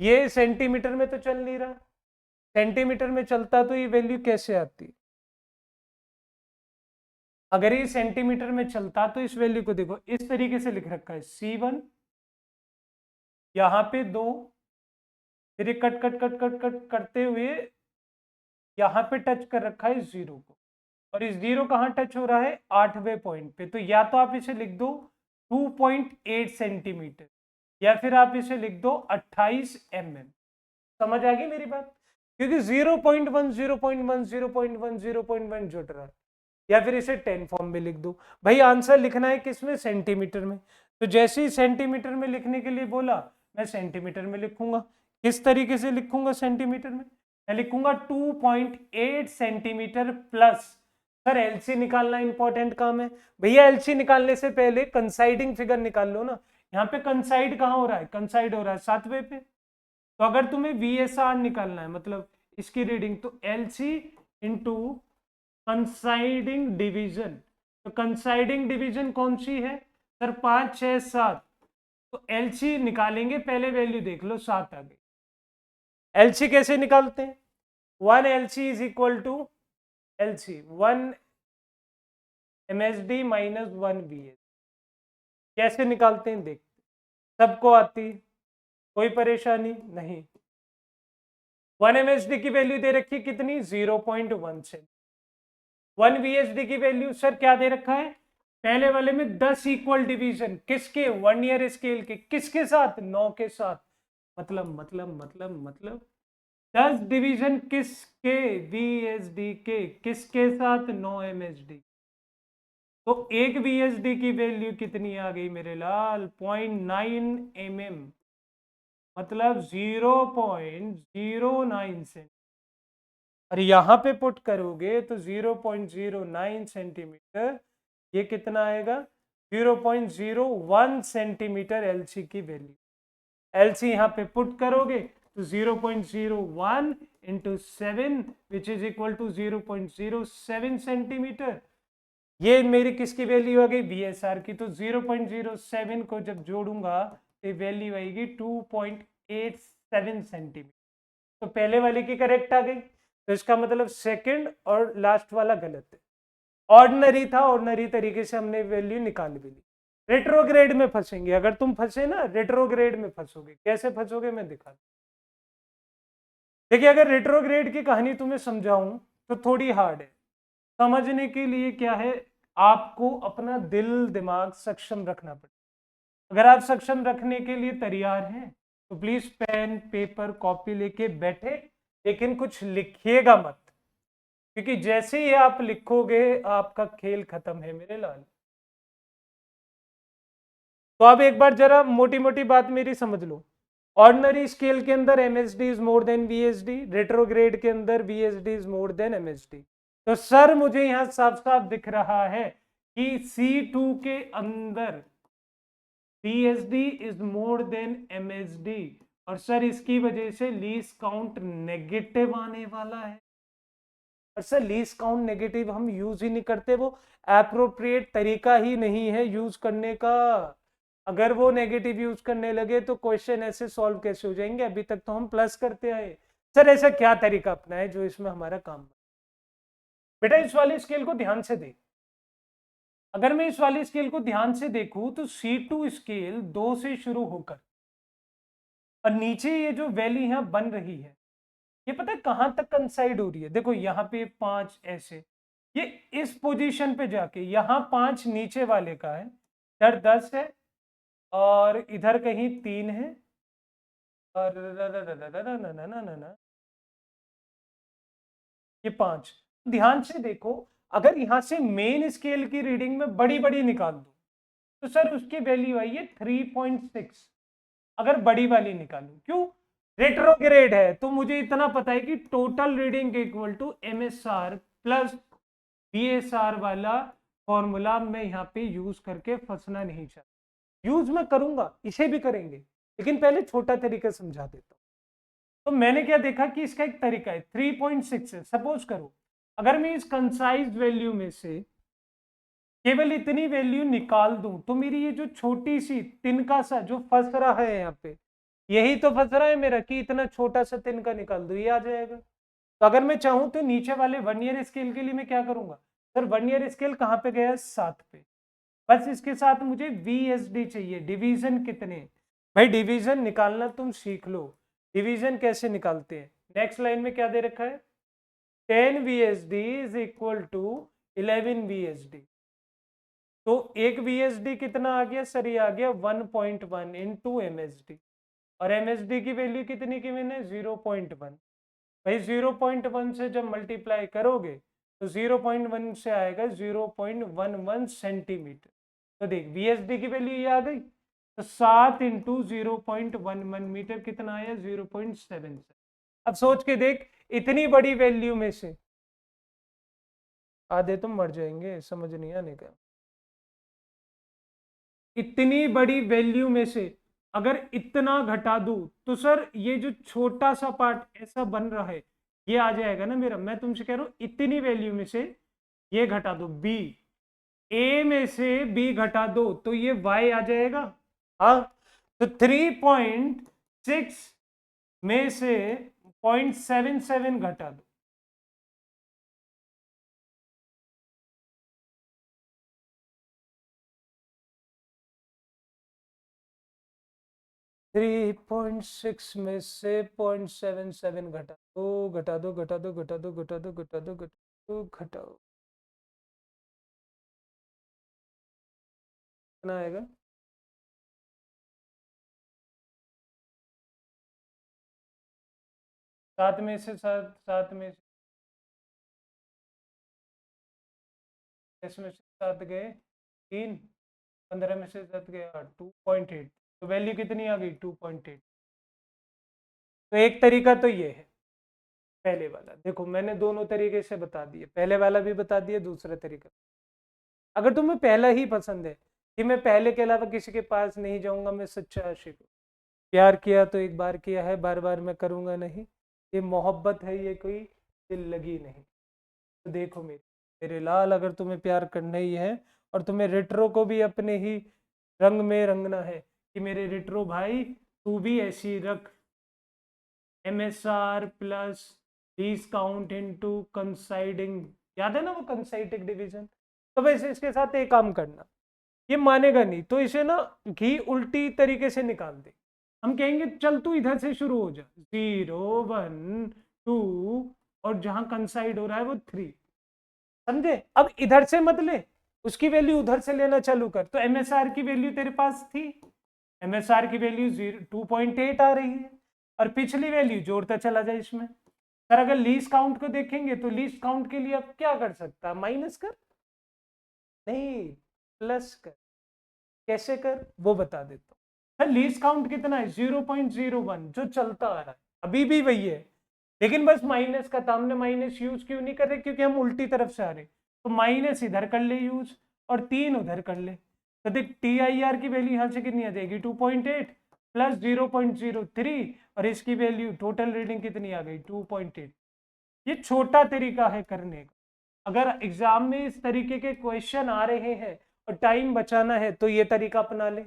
ये सेंटीमीटर में तो चल नहीं रहा, सेंटीमीटर में चलता तो ये वैल्यू कैसे आती, अगर ये सेंटीमीटर में चलता तो इस वैल्यू को देखो इस तरीके से लिख रखा है C1, यहाँ पे 2, फिर ये cut cut cut cut cut करते हुए यहाँ पे टच कर रखा है 0 को, और इस 0 कहाँ टच हो रहा है 8वें पॉइंट पे। तो या तो आप इसे लिख दो 2.8 सेंटीमीटर या फिर आप इसे लिख दो 28 mm। समझ आ गई मेरी बात, क्योंकि 0.1 0.1 0.1 0.1 जुड़ रहा है। या फिर इसे 10 फॉर्म में लिख दो, भाई आंसर लिखना है किसमें, सेंटीमीटर में। तो जैसे ही सेंटीमीटर में लिखने के लिए बोला मैं सेंटीमीटर में लिखूंगा। किस तरीके से लिखूंगा सेंटीमीटर में, मैं लिखूंगा 2.8 सेंटीमीटर प्लस, सर एलसी निकालना इंपॉर्टेंट काम है भैया। एलसी निकालने से पहले कंसाइडिंग फिगर निकाल लो ना, यहाँ पे कंसाइड कहाँ हो रहा है, कंसाइड हो रहा है 7वें पे। तो अगर तुम्हें VSR निकालना है मतलब इसकी रीडिंग, तो LC इंटू कंसाइडिंग डिवीजन। तो कंसाइडिंग डिवीजन कौन सी है सर, 5 6 7। तो LC निकालेंगे, पहले वैल्यू देख लो 7 आ गई। LC कैसे निकालते हैं, 1 LC is equal to LC 1 MSD minus 1 VS। कैसे निकालते हैं देखते, सबको आती, कोई परेशानी नहीं। 1 MHD की वैल्यू दे रखी है कितनी, 0.1 से। 1 VHD की वैल्यू सर क्या दे रखा है, पहले वाले में 10 इक्वल डिवीजन, किसके, 1 ईयर स्केल के, किसके साथ, 9 के साथ। मतलब 10 डिवीजन किसके, VHD के, किसके साथ, 9 MHD। तो एक VHD की वैल्यू कितनी आ गई मेरे लाल, 0.9 mm, मतलब 0.09 से। और यहां पे पुट करोगे तो 0.09 सेंटीमीटर, ये कितना आएगा, 0.01 सेंटीमीटर एलसी की वैल्यू। एलसी यहाँ पे पुट करोगे तो 0.01 into 7 which is equal to 0.07 centimetre. ये मेरी किसकी वैल्यू आ गई, बीएसआर की। तो 0.07 को जब जोड़ूंगा तो वैल्यू आएगी 2.87 सेंटीमीटर। तो पहले वाले की करेक्ट आ गई, तो इसका मतलब सेकंड और लास्ट वाला गलत है। ऑर्डिनरी था, ऑर्डिनरी तरीके से हमने वैल्यू निकाल भी ली। रेट्रोग्रेड में फंसेंगे, अगर तुम फंसे ना रेट्रोग्रेड में फंसोगे, कैसे फंसोगे मैं दिखा। देखिए अगर रेट्रोग्रेड की कहानी तुम्हें समझाऊं तो थोड़ी हार्ड है समझने के लिए। क्या है, आपको अपना दिल दिमाग सक्षम रखना पड़ेगा। अगर आप सक्षम रखने के लिए तैयार हैं तो प्लीज पेन पेपर कॉपी लेके बैठे, लेकिन कुछ लिखिएगा मत, क्योंकि जैसे ही आप लिखोगे आपका खेल खत्म है मेरे लाल। तो अब एक बार जरा मोटी मोटी बात मेरी समझ लो। ऑर्डिनरी स्केल के अंदर MSD is more than VSD, retrograde के अंदर VSD is more than MSD. तो सर मुझे यहां साफ साफ दिख रहा है कि C2 के अंदर VSD is more than MSD, और सर इसकी वजह से लीस्ट काउंट नेगेटिव आने वाला है। और सर लीस्ट काउंट नेगेटिव हम यूज ही नहीं करते, वो एप्रोप्रिएट तरीका ही नहीं है यूज करने का। अगर वो नेगेटिव यूज करने लगे तो क्वेश्चन ऐसे सॉल्व कैसे हो जाएंगे, अभी तक तो हम प्लस करते आए। सर ऐसा क्या तरीका अपनाए जो इसमें हमारा काम। बेटा इस वाले स्केल को ध्यान से देख, अगर मैं इस वाले स्केल को ध्यान से देखूं तो C2 स्केल 2 से शुरू होकर और नीचे ये जो वैली यहां बन रही है, ये पता है कहां तक कंसाइड हो रही है। देखो यहाँ पे 5 ऐसे, ये इस पोजीशन पे जाके यहाँ 5 नीचे वाले का है, इधर 10 है और इधर कहीं 3 है और ये 5। ध्यान से देखो, अगर यहां से मेन स्केल की रीडिंग में बड़ी बड़ी निकाल दो तो सर उसकी वैल्यू आई है 3.6। अगर बड़ी वाली निकालू, क्यों, रेट्रोग्रेड है तो मुझे इतना पता है कि total reading equal to MSR plus BSR वाला फॉर्मूला मैं यहाँ पे यूज करके फंसना नहीं चाहता। यूज मैं करूंगा, इसे भी करेंगे, लेकिन पहले छोटा तरीका समझा देता हूँ। तो मैंने क्या देखा कि इसका एक तरीका है, 3.6 है। सपोज करो अगर मैं इस कंसाइज वैल्यू में से केवल इतनी वैल्यू निकाल दूं तो मेरी ये जो छोटी सी तिनका सा जो फंस रहा है यहाँ पे, यही तो फंस रहा है मेरा कि इतना छोटा सा तिनका निकाल दो, ये आ जाएगा। तो अगर मैं चाहूं तो नीचे वाले 1 ईयर स्केल के लिए मैं क्या करूंगा, सर 1 ईयर स्केल कहाँ पे गया है, 7 पे। बस इसके साथ मुझे VSD चाहिए, डिवीजन कितने। भाई डिवीजन निकालना तुम सीख लो, डिवीजन कैसे निकालते हैं। नेक्स्ट लाइन में क्या दे रखा है, 10 VSD is equal to 11 VSD। तो एक VSD कितना आ गया सर, ये आ गया 1.1 इंटू MSD, और MSD की वैल्यू कितनी की मैंने, 0.1। भाई 0.1 से जब मल्टीप्लाई करोगे तो 0.1 से आएगा 0.11 सेंटीमीटर। तो देख VSD की वैल्यू ये आ गई, तो 7 इंटू 0.11 मीटर कितना आया, 0.7। अब सोच के देख, इतनी बड़ी वैल्यू में से आधे तुम मर जाएंगे समझ नहीं आने का। इतनी बड़ी वैल्यू में से अगर इतना घटा दूं तो सर ये जो छोटा सा पार्ट ऐसा बन रहा है ये आ जाएगा ना मेरा। मैं तुमसे कह रहा हूं इतनी वैल्यू में से ये घटा दो, बी, ए में से बी घटा दो तो ये वाई आ जाएगा। हाँ, तो 3.6 में से 0.77 घटा दो, 3.6 में से 0.77 घटा दो, घटा दो, घटा दो, घटा दो, घटा दो, घटा दो, घटा दो, घटाओ, कितना आएगा? 7 में से 7, 7 में से 10 में से 7 गए 3, 15 में से 7 गए 8, 2.8। तो वैल्यू कितनी आ गई? 2.8। तो एक तरीका तो ये है पहले वाला। देखो मैंने दोनों तरीके से बता दिए, पहले वाला भी बता दिया, दूसरा तरीका। अगर तुम्हें पहला ही पसंद है कि मैं पहले के अलावा किसी के पास नहीं जाऊंगा, मैं सच्चा आशिक हूँ, प्यार किया तो एक बार किया है, बार बार मैं करूंगा नहीं, ये मोहब्बत है, ये कोई दिल लगी नहीं। तो देखो मेरे लाल, अगर तुम्हें प्यार करना ही है और तुम्हें रेट्रो को भी अपने ही रंग में रंगना है कि मेरे रेट्रो भाई तू भी ऐसी रख, MSR प्लस डिस्काउंट इनटू कंसाइडिंग, याद है ना वो कंसाइडिंग डिवीजन। तो वैसे इसके साथ एक काम करना, ये मानेगा नहीं तो इसे ना घी उल्टी तरीके से निकाल दे। हम कहेंगे चल तू इधर से शुरू हो जा, 0 1 2 और जहां कंसाइड हो रहा है वो 3, समझे? अब इधर से मत ले, उसकी वैल्यू उधर से लेना चालू कर। तो MSR की वैल्यू तेरे पास थी, MSR की वैल्यू 2.8 आ रही है, और पिछली वैल्यू जोड़ता चला जाए इसमें। सर अगर लीस्ट काउंट को देखेंगे तो लीस्ट काउंट के लिए अब क्या कर सकता, माइनस कर, नहीं प्लस कर। कैसे कर वो बता देता हूँ। सर लीस्ट काउंट कितना है? 0.01 जो चलता आ रहा है, अभी भी वही है, लेकिन बस माइनस का था। हमने माइनस यूज क्यों नहीं कर रहे? क्योंकि हम उल्टी तरफ से आ रहे, तो माइनस इधर कर ले यूज और 3 उधर कर ले। तो देख TIR की वैल्यू यहाँ से कितनी आ जाएगी? 2.8 प्लस 0.03 और इसकी वैल्यू टोटल रीडिंग कितनी आ गई? 2.8। ये छोटा तरीका है करने का। अगर एग्जाम में इस तरीके के क्वेश्चन आ रहे हैं और टाइम बचाना है तो ये तरीका अपना ले,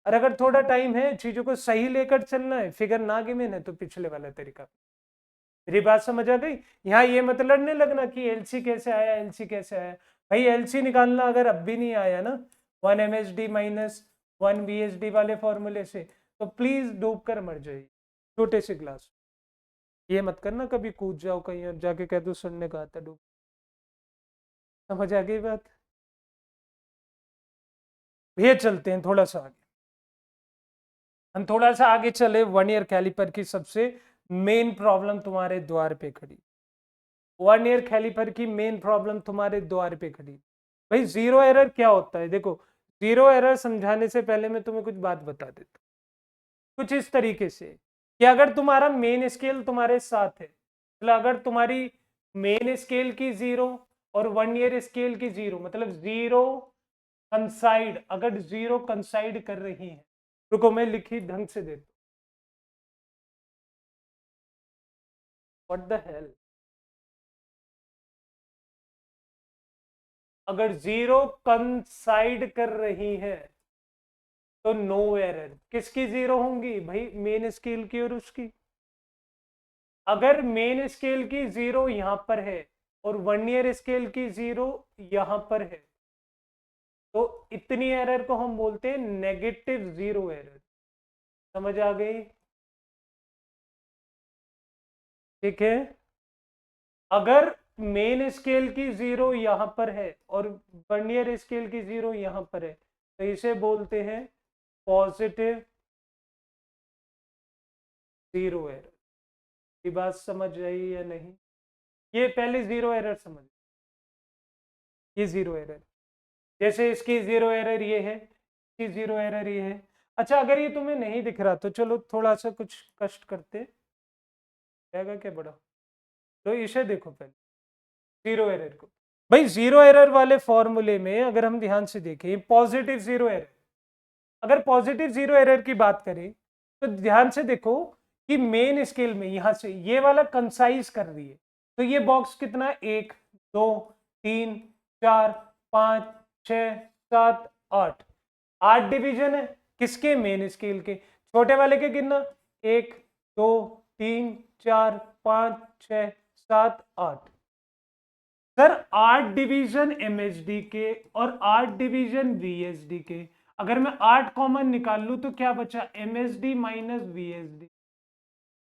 और अगर थोड़ा टाइम है, चीजों को सही लेकर चलना है, फिगर ना गिवन है, तो पिछले वाला तरीका। मेरी बात समझ आ गई? यहाँ ये मत लड़ने लगना कि एलसी कैसे आया, एलसी कैसे आया। भाई एलसी निकालना अगर अब भी नहीं आया ना 1 MSD माइनस 1 VSD वाले फॉर्मूले से, तो प्लीज डूब कर मर जाइए छोटे से ग्लास। ये मत करना कभी कूद जाओ कहीं और जाके कह दो सर ने कहा था डूब। समझ आ गई बात? भैया चलते हैं थोड़ा सा आगे, हम थोड़ा सा आगे चले। 1 ईयर कैलिपर की सबसे मेन प्रॉब्लम तुम्हारे द्वार पे खड़ी, 1 ईयर कैलिपर की मेन प्रॉब्लम तुम्हारे द्वार पे खड़ी। भाई जीरो एरर क्या होता है? देखो जीरो एरर समझाने से पहले मैं तुम्हें कुछ बात बता देता हूँ, कुछ इस तरीके से कि अगर तुम्हारा मेन स्केल तुम्हारे साथ है, मतलब अगर तुम्हारी मेन स्केल की 0 और 1 ईयर स्केल की 0, मतलब 0 कंसाइड, अगर 0 कंसाइड कर रही है, रुको मैं लिखी ढंग से देता हूं, व्हाट द हेल। अगर 0 कंसाइड कर रही है तो नो एरर। किसकी 0 होंगी भाई? मेन स्केल की और उसकी। अगर मेन स्केल की 0 यहां पर है और 1 ईयर स्केल की 0 यहां पर है, तो इतनी एरर को हम बोलते हैं नेगेटिव 0 एरर। समझ आ गई? ठीक है। अगर मेन स्केल की 0 यहां पर है और 1 ईयर स्केल की 0 यहां पर है, तो इसे बोलते हैं पॉजिटिव 0 एरर। ये बात समझ आई या नहीं? ये पहले 0 एरर समझ, ये 0 एरर, जैसे इसकी 0 एरर ये है, इसकी 0 एरर ये है। अच्छा अगर ये तुम्हें नहीं दिख रहा तो चलो थोड़ा सा कुछ कष्ट करते जाएगा क्या बड़ा, तो इसे देखो पहले 0 एरर को। भाई 0 एरर वाले फॉर्मूले में अगर हम ध्यान से देखें पॉजिटिव 0 एरर, अगर पॉजिटिव 0 एरर की बात करें तो ध्यान से देखो कि मेन स्केल में यहां से ये वाला कंसाइज कर रही है, तो ये बॉक्स कितना? 1 2 3 4 5 6 7 8, 8 डिवीजन है किसके? मेन स्केल के। छोटे वाले के कितना? 1 2 3 4 5 6 7 8। सर 8 डिवीजन MSD के और 8 डिवीजन VSD के, अगर मैं 8 कॉमन निकाल लूं तो क्या बचा, MSD minus VSD।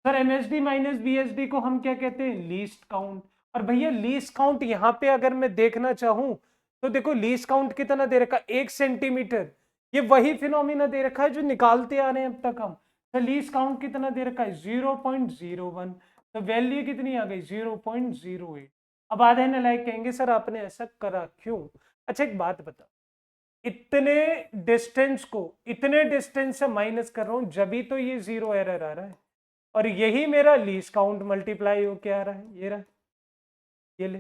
Sir MSD minus VSD को हम क्या कहते हैं, लीस्ट काउंट। और भैया लीस्ट काउंट यहाँ पे अगर मैं देखना चाहूं तो देखो लीस्ट काउंट कितना दे रखा, 1 सेंटीमीटर। ये वही फिनोमिना दे रखा है जो निकालते आ रहे हैं अब तक हम। तो लीस्ट काउंट कितना दे रखा है, 0.01। तो वैल्यू कितनी आ गई, 0.08। अब आधे नालायक कहेंगे सर आपने ऐसा करा क्यों। अच्छा एक बात बता, इतने डिस्टेंस को इतने डिस्टेंस से माइनस कर रहा हूं जब तो ये 0 एरर आ रहा है, और यही मेरा लीस्ट काउंट मल्टीप्लाई हो क्या आ रहा है, ये रहा, ये ले।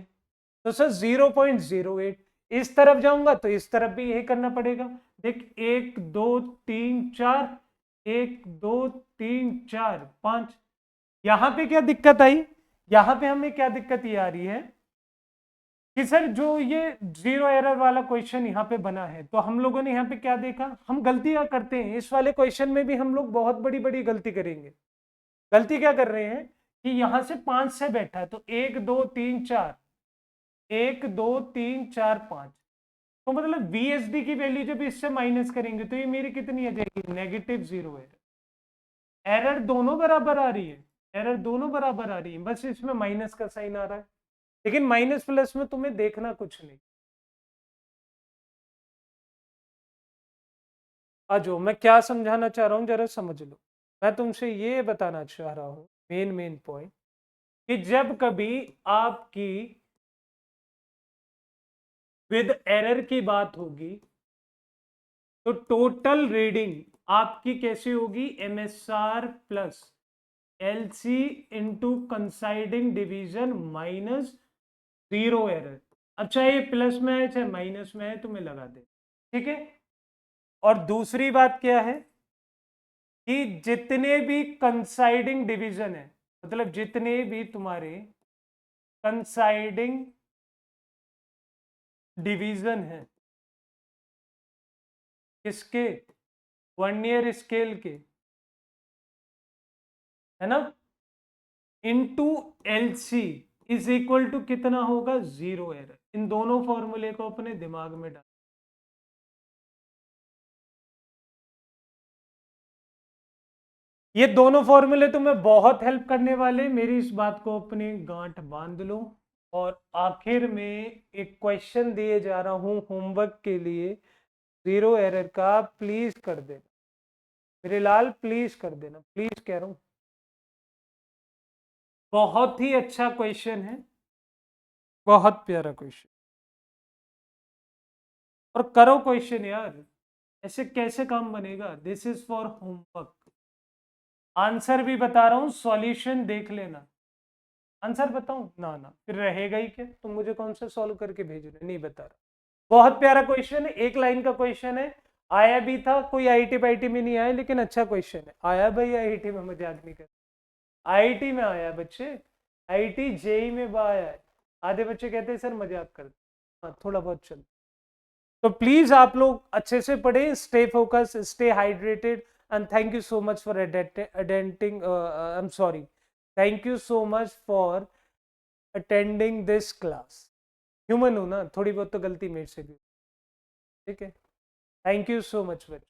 तो सर 0.08, इस तरफ जाऊंगा तो इस तरफ भी यही करना पड़ेगा। देख 1 2 3 4, 1 2 3 4 5। यहां पे क्या दिक्कत आई, यहां पे हमें क्या दिक्कत ये आ रही है कि सर जो ये 0 एरर वाला क्वेश्चन यहाँ पे बना है, तो हम लोगों ने यहाँ पे क्या देखा, हम गलतियां करते हैं, इस वाले क्वेश्चन में भी हम लोग बहुत बड़ी बड़ी गलती करेंगे। गलती क्या कर रहे हैं कि यहां से 5 से बैठा है, तो 1 2 3 4, 1 2 3 4 5। तो मतलब VSD की वैल्यू जब इससे माइनस करेंगे तो ये मेरी कितनी आ जाएगी, -0 एरर। एरर दोनों बराबर आ रही है, एरर दोनों बराबर आ रही है, बस इसमें माइनस का साइन आ रहा है। लेकिन माइनस प्लस में तुम्हें देखना कुछ नहीं। जो मैं क्या समझाना चाह रहा हूं जरा समझ लो। मैं तुमसे ये बताना चाह रहा हूं, मेन पॉइंट, कि जब कभी आपकी विद एरर की बात होगी तो टोटल रीडिंग आपकी कैसी होगी, MSR plus LC into coinciding division minus 0 error. अब चाहे प्लस में है चाहे माइनस में है, तुम्हें लगा दे, ठीक है। और दूसरी बात क्या है कि जितने भी कंसाइडिंग डिवीजन है, मतलब जितने भी तुम्हारे कंसाइडिंग डिवीजन है, किसके, वर्नियर स्केल के, है ना, into LC is equal to कितना होगा, 0 एरर। इन दोनों फॉर्मूले को अपने दिमाग में डाल। ये दोनों फॉर्मूले तुम्हें बहुत हेल्प करने वाले, मेरी इस बात को अपनी गांठ बांध लो। और आखिर में एक क्वेश्चन दिए जा रहा हूं होमवर्क के लिए, 0 एरर का, प्लीज कर देना मेरे लाल, प्लीज कर देना, प्लीज कह रहा हूं। बहुत ही अच्छा क्वेश्चन है, बहुत प्यारा क्वेश्चन। और करो क्वेश्चन यार, ऐसे कैसे काम बनेगा, this is for homework. Answer भी बता रहा हूं, सॉल्यूशन देख लेना। आंसर बताऊं ना, ना फिर रहेगा ही क्या, तुम मुझे कौन सा सॉल्व करके भेज रहे, नहीं बता रहा। बहुत प्यारा क्वेश्चन है, एक लाइन का क्वेश्चन है, आया भी था, कोई IIT वाईटी में नहीं आया, लेकिन अच्छा क्वेश्चन है। आया भाई IIT में, मजाक नहीं कर, IIT में आया बच्चे, IIT JEE में आया है। आधे बच्चे कहते हैं सर मजाक कर, हाँ थोड़ा बहुत चल। तो प्लीज आप लोग अच्छे से पढ़ें, stay focus, stay hydrated, and thank you so much for attending, I am sorry, thank you so much for attending this class. Human हूं ना, थोड़ी बहुत तो गलती मेरे से भी, ठीक है। थैंक यू सो मच बच्चे।